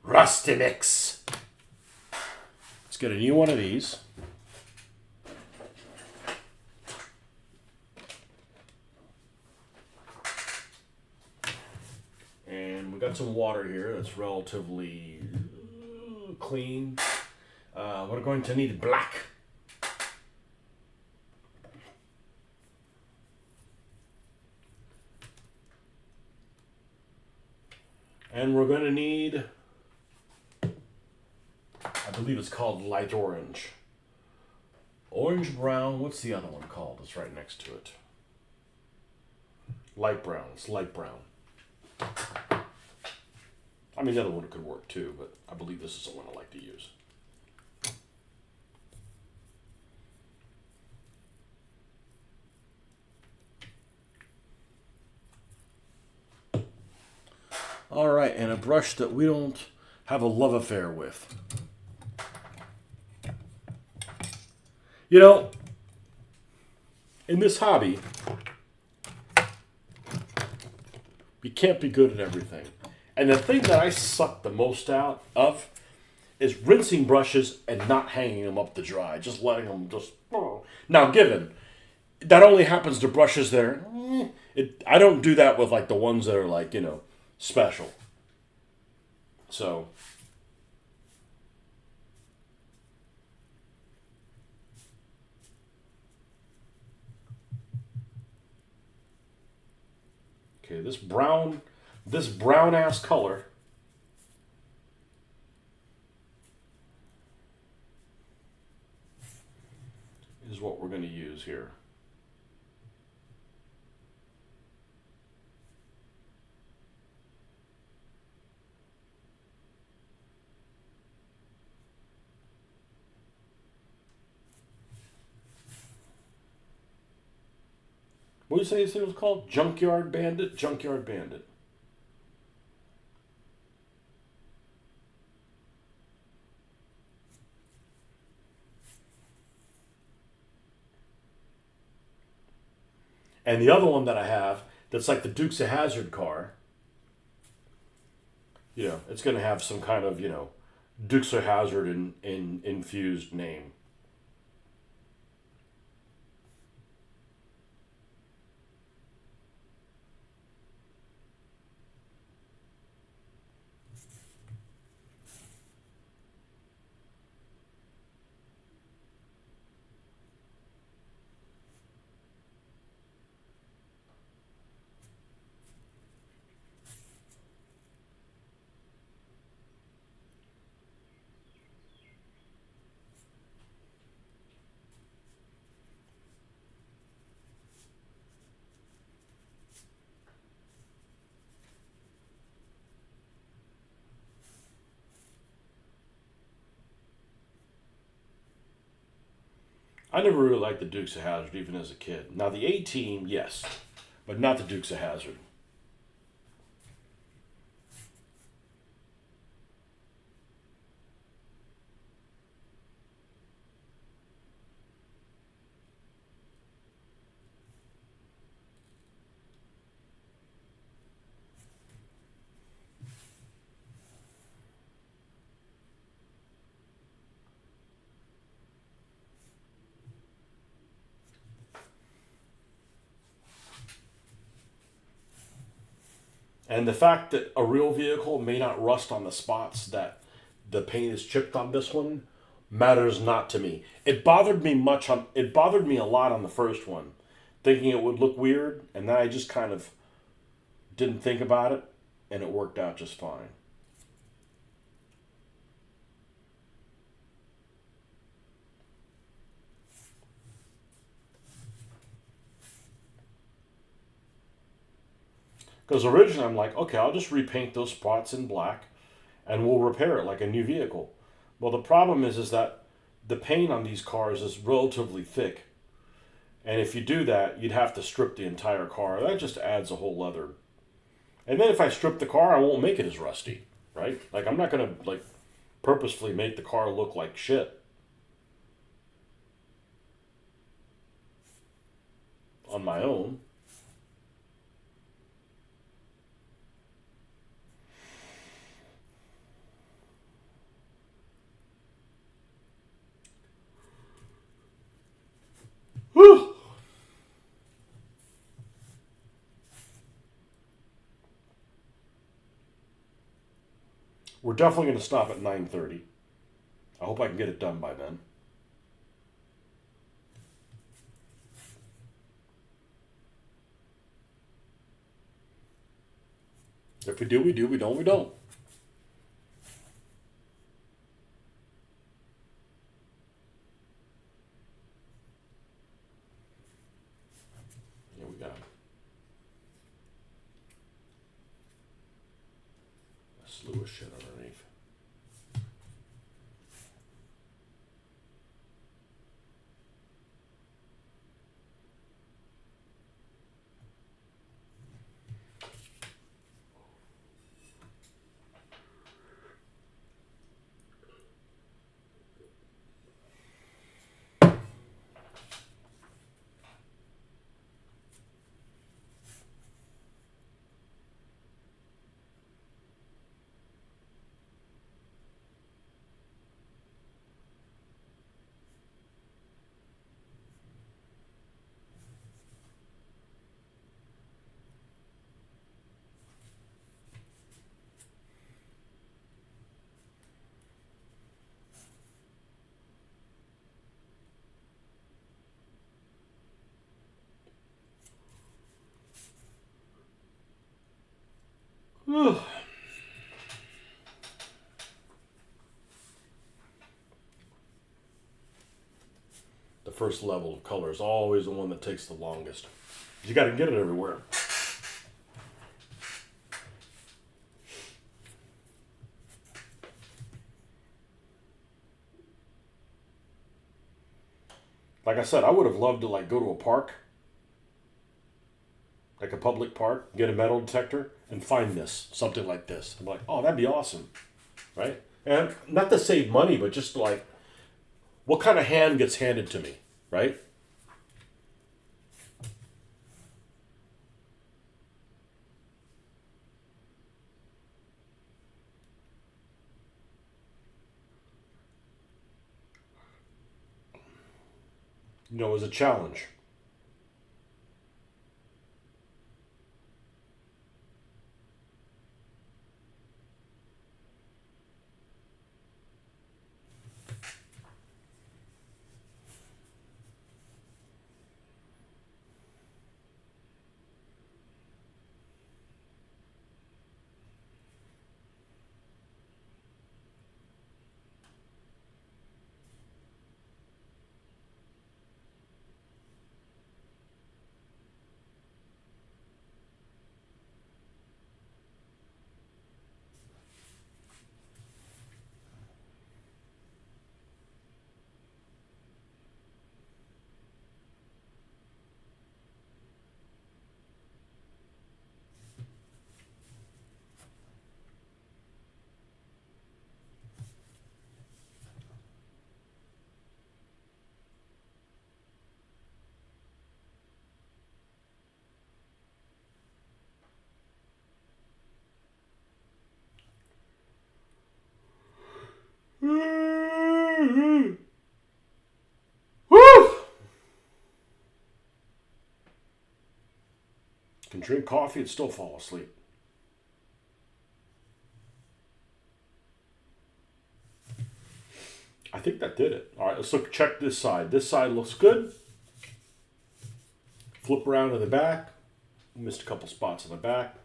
Rusty Mix. Let's get a new one of these. And we got some water here that's relatively clean. We're going to need black. And we're going to need, I believe it's called light orange. Orange brown, what's the other one called? It's right next to it. Light brown, it's light brown. I mean, the other one could work too, but I believe this is the one I like to use. All right, and a brush that we don't have a love affair with. You know, in this hobby, you can't be good at everything. And the thing that I suck the most out of is rinsing brushes and not hanging them up to dry. Just letting them just... Now, given, that only happens to brushes that are... I don't do that with like the ones that are like, you know, special. So... Okay, this brown ass color is what we're going to use here. What do you say this thing was called? Junkyard Bandit? Junkyard Bandit. And the other one that I have, that's like the Dukes of Hazzard car, you know, it's going to have some kind of, you know, Dukes of Hazzard in infused name. I never really liked the Dukes of Hazzard, even as a kid. Now, the A-Team, yes, but not the Dukes of Hazzard. And the fact that a real vehicle may not rust on the spots that the paint is chipped on this one matters not to me. It bothered me a lot on the first one, thinking it would look weird, and then I just kind of didn't think about it, and it worked out just fine. Because originally I'm like, okay, I'll just repaint those spots in black and we'll repair it like a new vehicle. Well, the problem is that the paint on these cars is relatively thick. And if you do that, you'd have to strip the entire car. That just adds a whole leather. And then if I strip the car, I won't make it as rusty, right? Like I'm not going to like purposefully make the car look like shit on my own. Whew. We're definitely going to stop at 9:30. I hope I can get it done by then. If we do, we do. We don't, we don't. Here we got a slew of shit underneath. Whew. The first level of color is always the one that takes the longest. You got to get it everywhere. Like I said, I would have loved to like go to a park, like a public park, get a metal detector, and find something like this. I'm like, oh, that'd be awesome, right? And not to save money, but just like, what kind of hand gets handed to me, right? You know, it was a challenge. Woo! Can drink coffee and still fall asleep. I think that did it. All right, let's look. Check this side. This side looks good. Flip around to the back. Missed a couple spots on the back.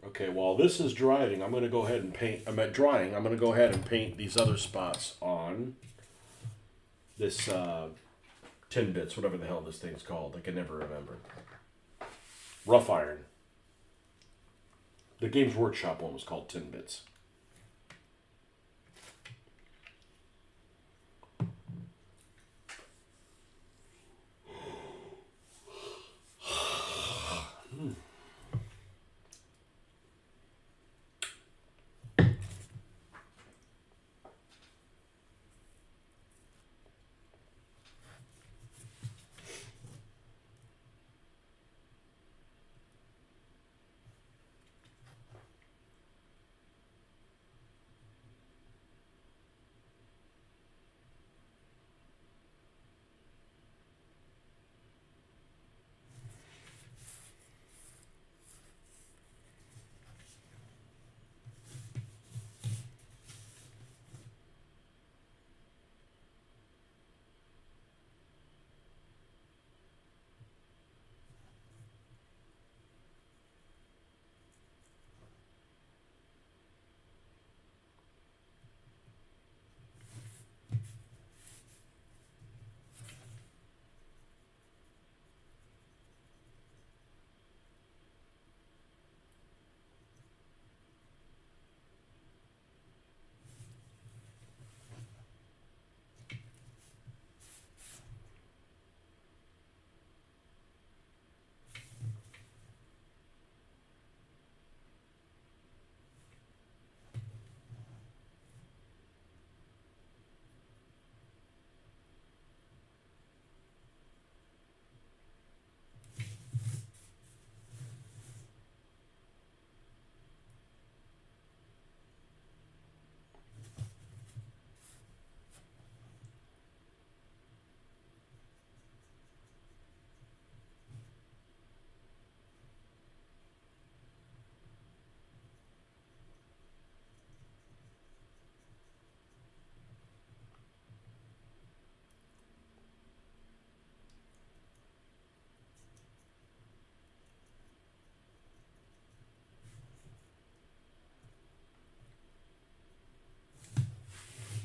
Okay, while this is drying, I'm going to go ahead and paint. I'm at drying. I'm going to go ahead and paint these other spots on this 10 bits, whatever the hell this thing's called. I can never remember. Rough iron. The Games Workshop one was called 10 bits.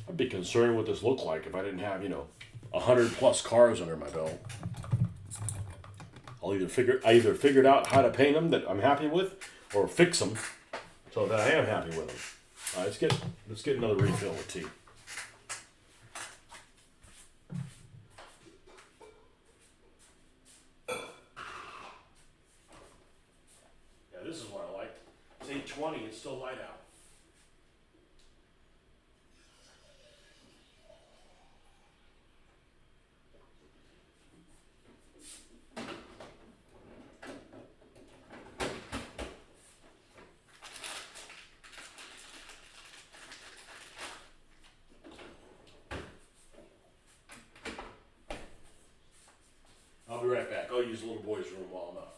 I'd be concerned what this looked like if I didn't have, 100+ cars under my belt. I either figured out how to paint them that I'm happy with, or fix them so that I am happy with them. All right, let's get another refill of tea. Yeah, this is what I like. It's 8:20. It's still light out. I'll be right back. I'll use the little boy's room while I'm up.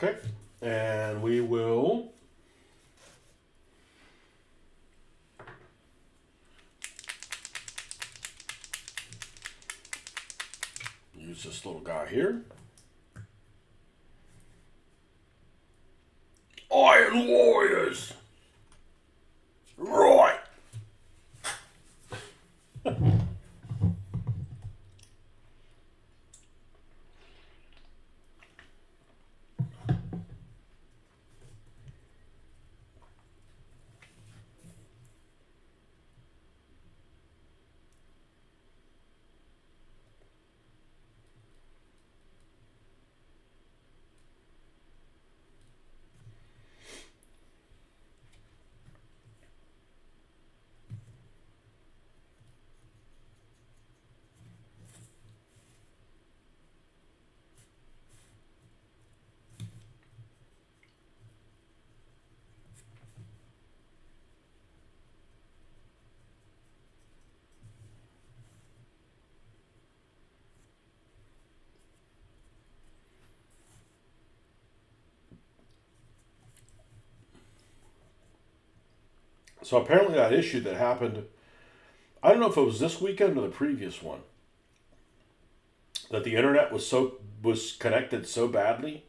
Okay. And we will use this little guy here. Iron Warriors! Right! So apparently that issue that happened, I don't know if it was this weekend or the previous one, that the internet was connected so badly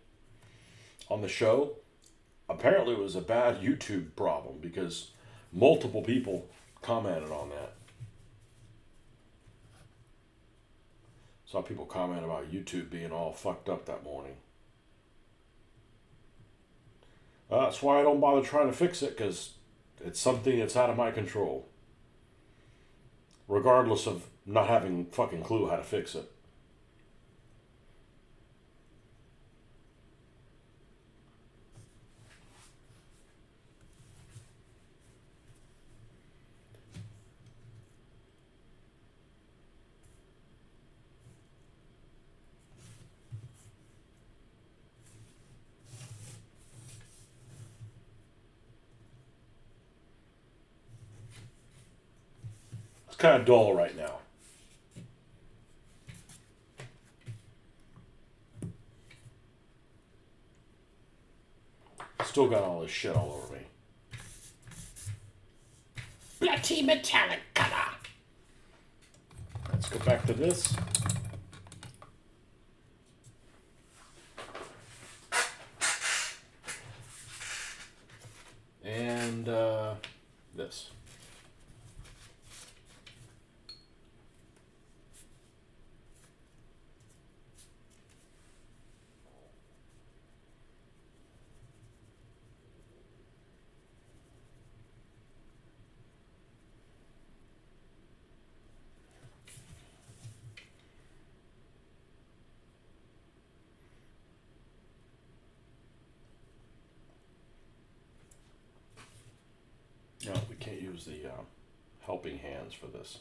on the show. Apparently it was a bad YouTube problem because multiple people commented on that. Saw people comment about YouTube being all fucked up that morning. That's why I don't bother trying to fix it, because it's something that's out of my control. Regardless of not having fucking clue how to fix it. It's kind of dull right now. Still got all this shit all over me. Bloody metallic color. Let's go back to this. And this. No, we can't use the helping hands for this.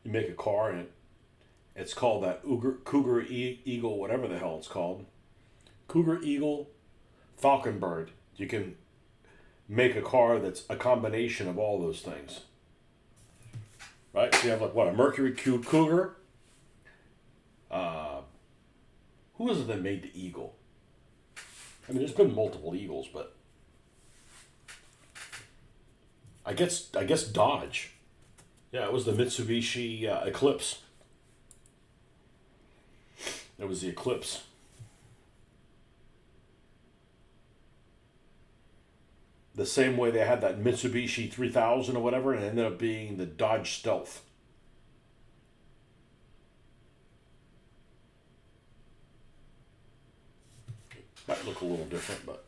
You make a car and it's called that Cougar Eagle, whatever the hell it's called. Cougar Eagle Falconbird. You can make a car that's a combination of all those things. right? So you have like what, a Mercury Cougar. Who was it that made the Eagle? I mean, there's been multiple Eagles, but I guess Dodge. Yeah, it was the Mitsubishi Eclipse. It was the Eclipse. The same way they had that Mitsubishi 3000 or whatever, and it ended up being the Dodge Stealth. Might look a little different, but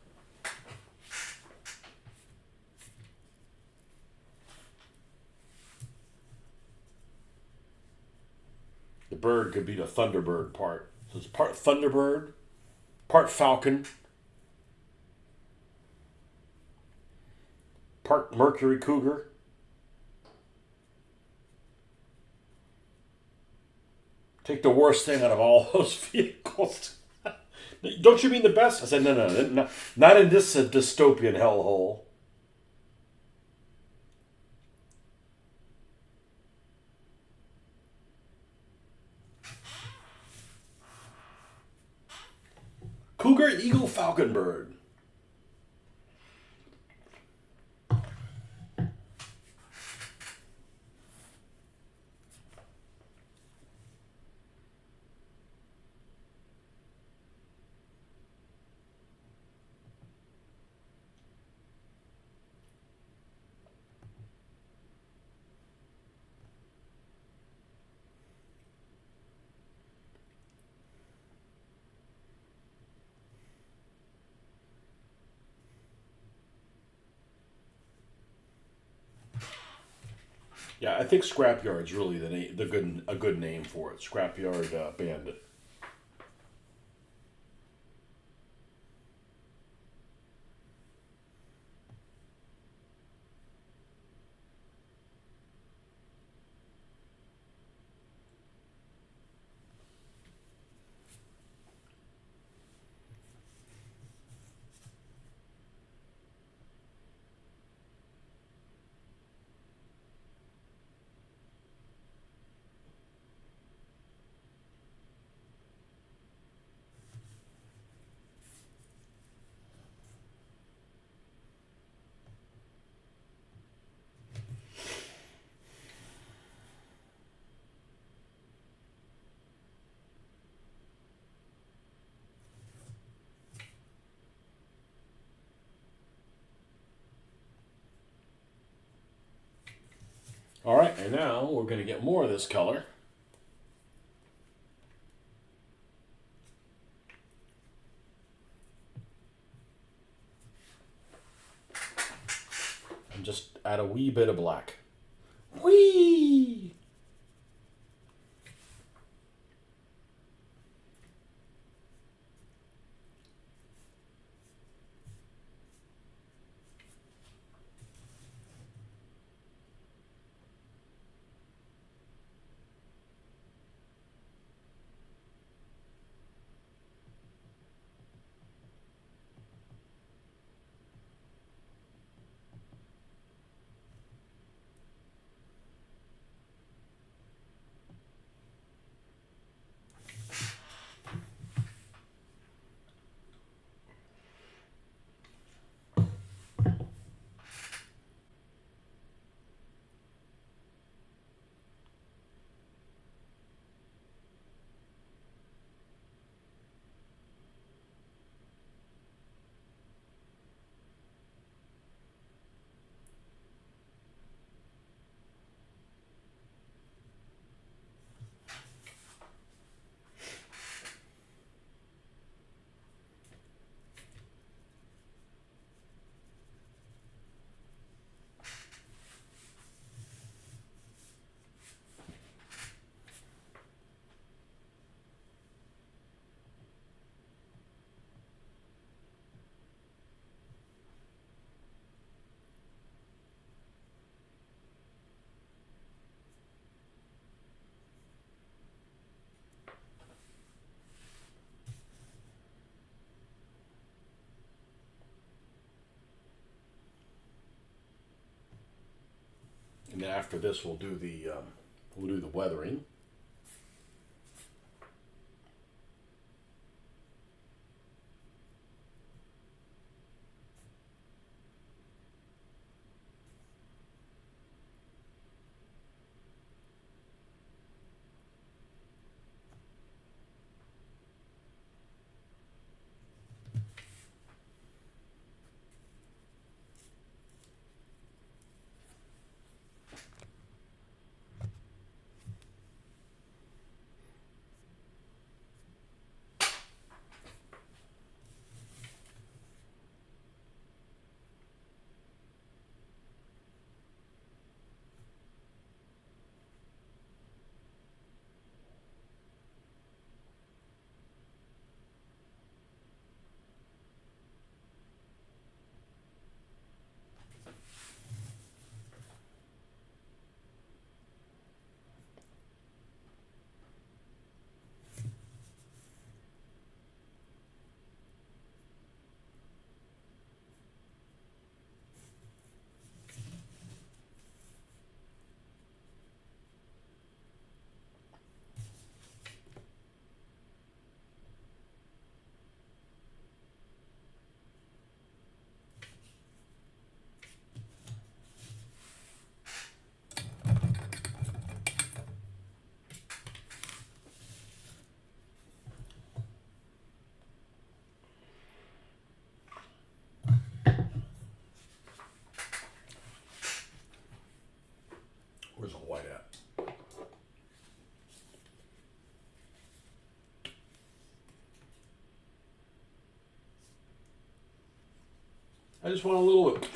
the bird could be the Thunderbird part. So it's part Thunderbird, part Falcon, part Mercury Cougar. Take the worst thing out of all those vehicles. Don't you mean the best? I said, no, not in this dystopian hellhole. Cougar, Eagle, Falcon, Bird. Yeah, I think Scrapyard's really a good name for it. Scrapyard Bandit. All right, and now we're going to get more of this color. And just add a wee bit of black. Whee! then after this, we'll do the weathering. Where's the white at? I just want a little bit.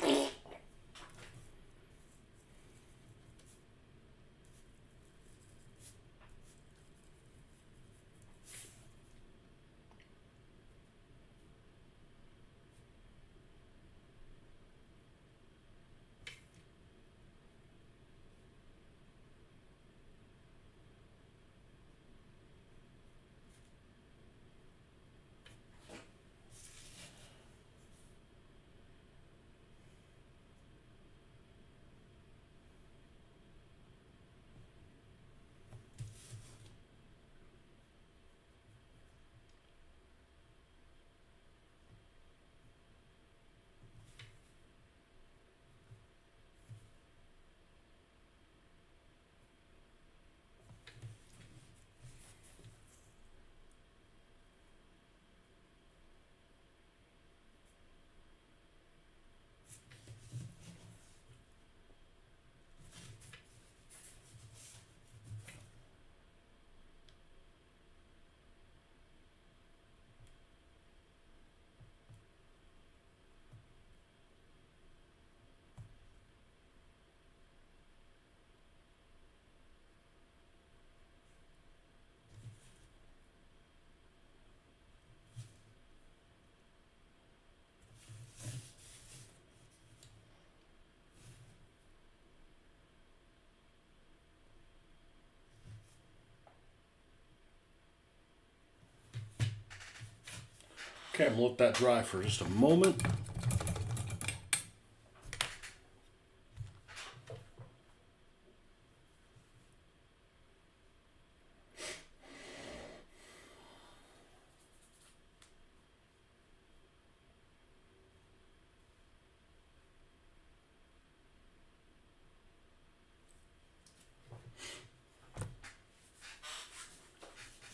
Okay, I'm gonna let that dry for just a moment.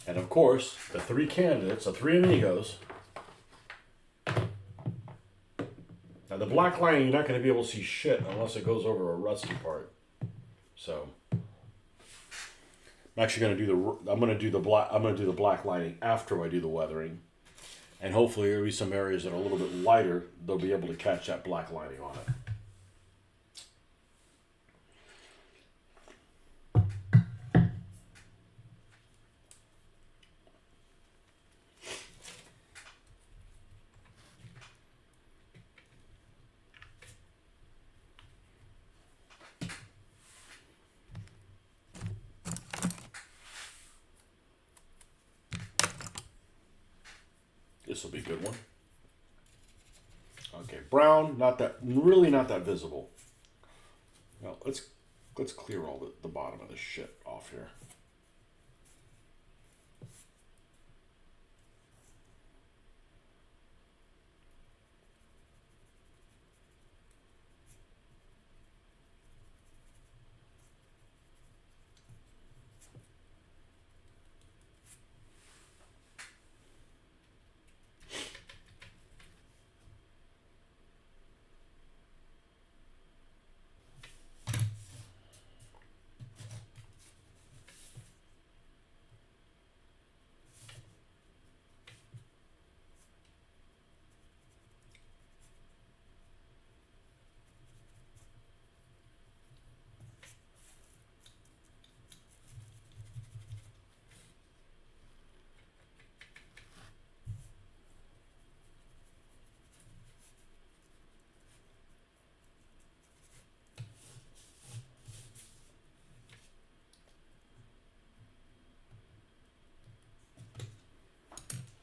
And of course, the three candidates, the three amigos. Now the black lining, you're not going to be able to see shit unless it goes over a rusty part. So I'm actually going to do I'm going to do the black lining after I do the weathering, and hopefully there'll be some areas that are a little bit lighter. They'll be able to catch that black lining on it. This will be a good one. Okay, brown, really not that visible. Well, let's Let's clear all the bottom of this shit off here.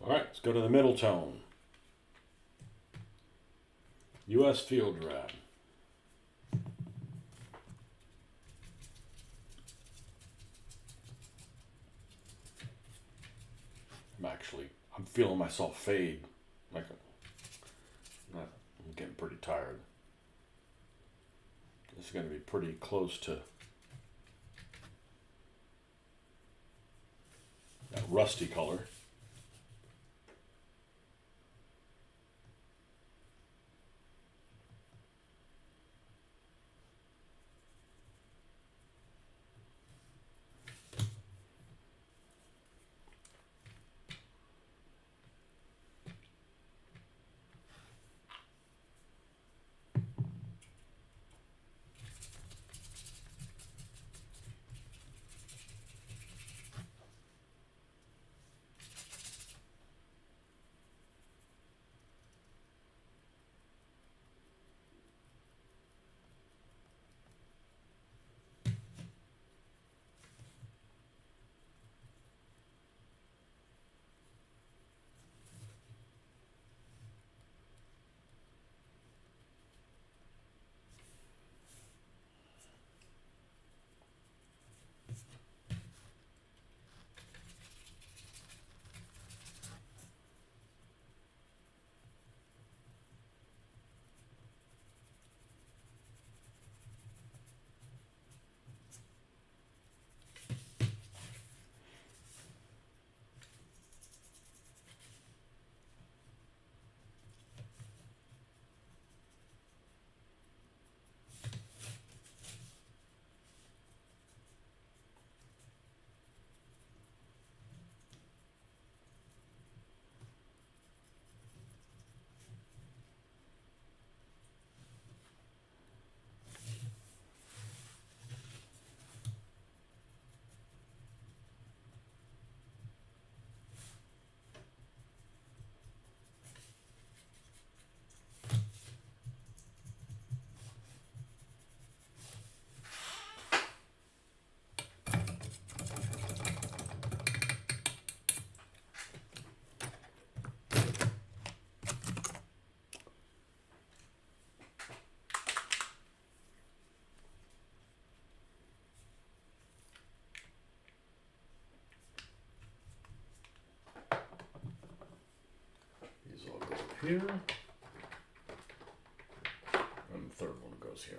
All right, let's go to the middle tone. U.S. Field Drab. I'm feeling myself fade. I'm getting pretty tired. This is going to be pretty close to that rusty color. These all go here. And the third one goes here.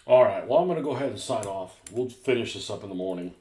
All right. Well, I'm going to go ahead and sign off. We'll finish this up in the morning.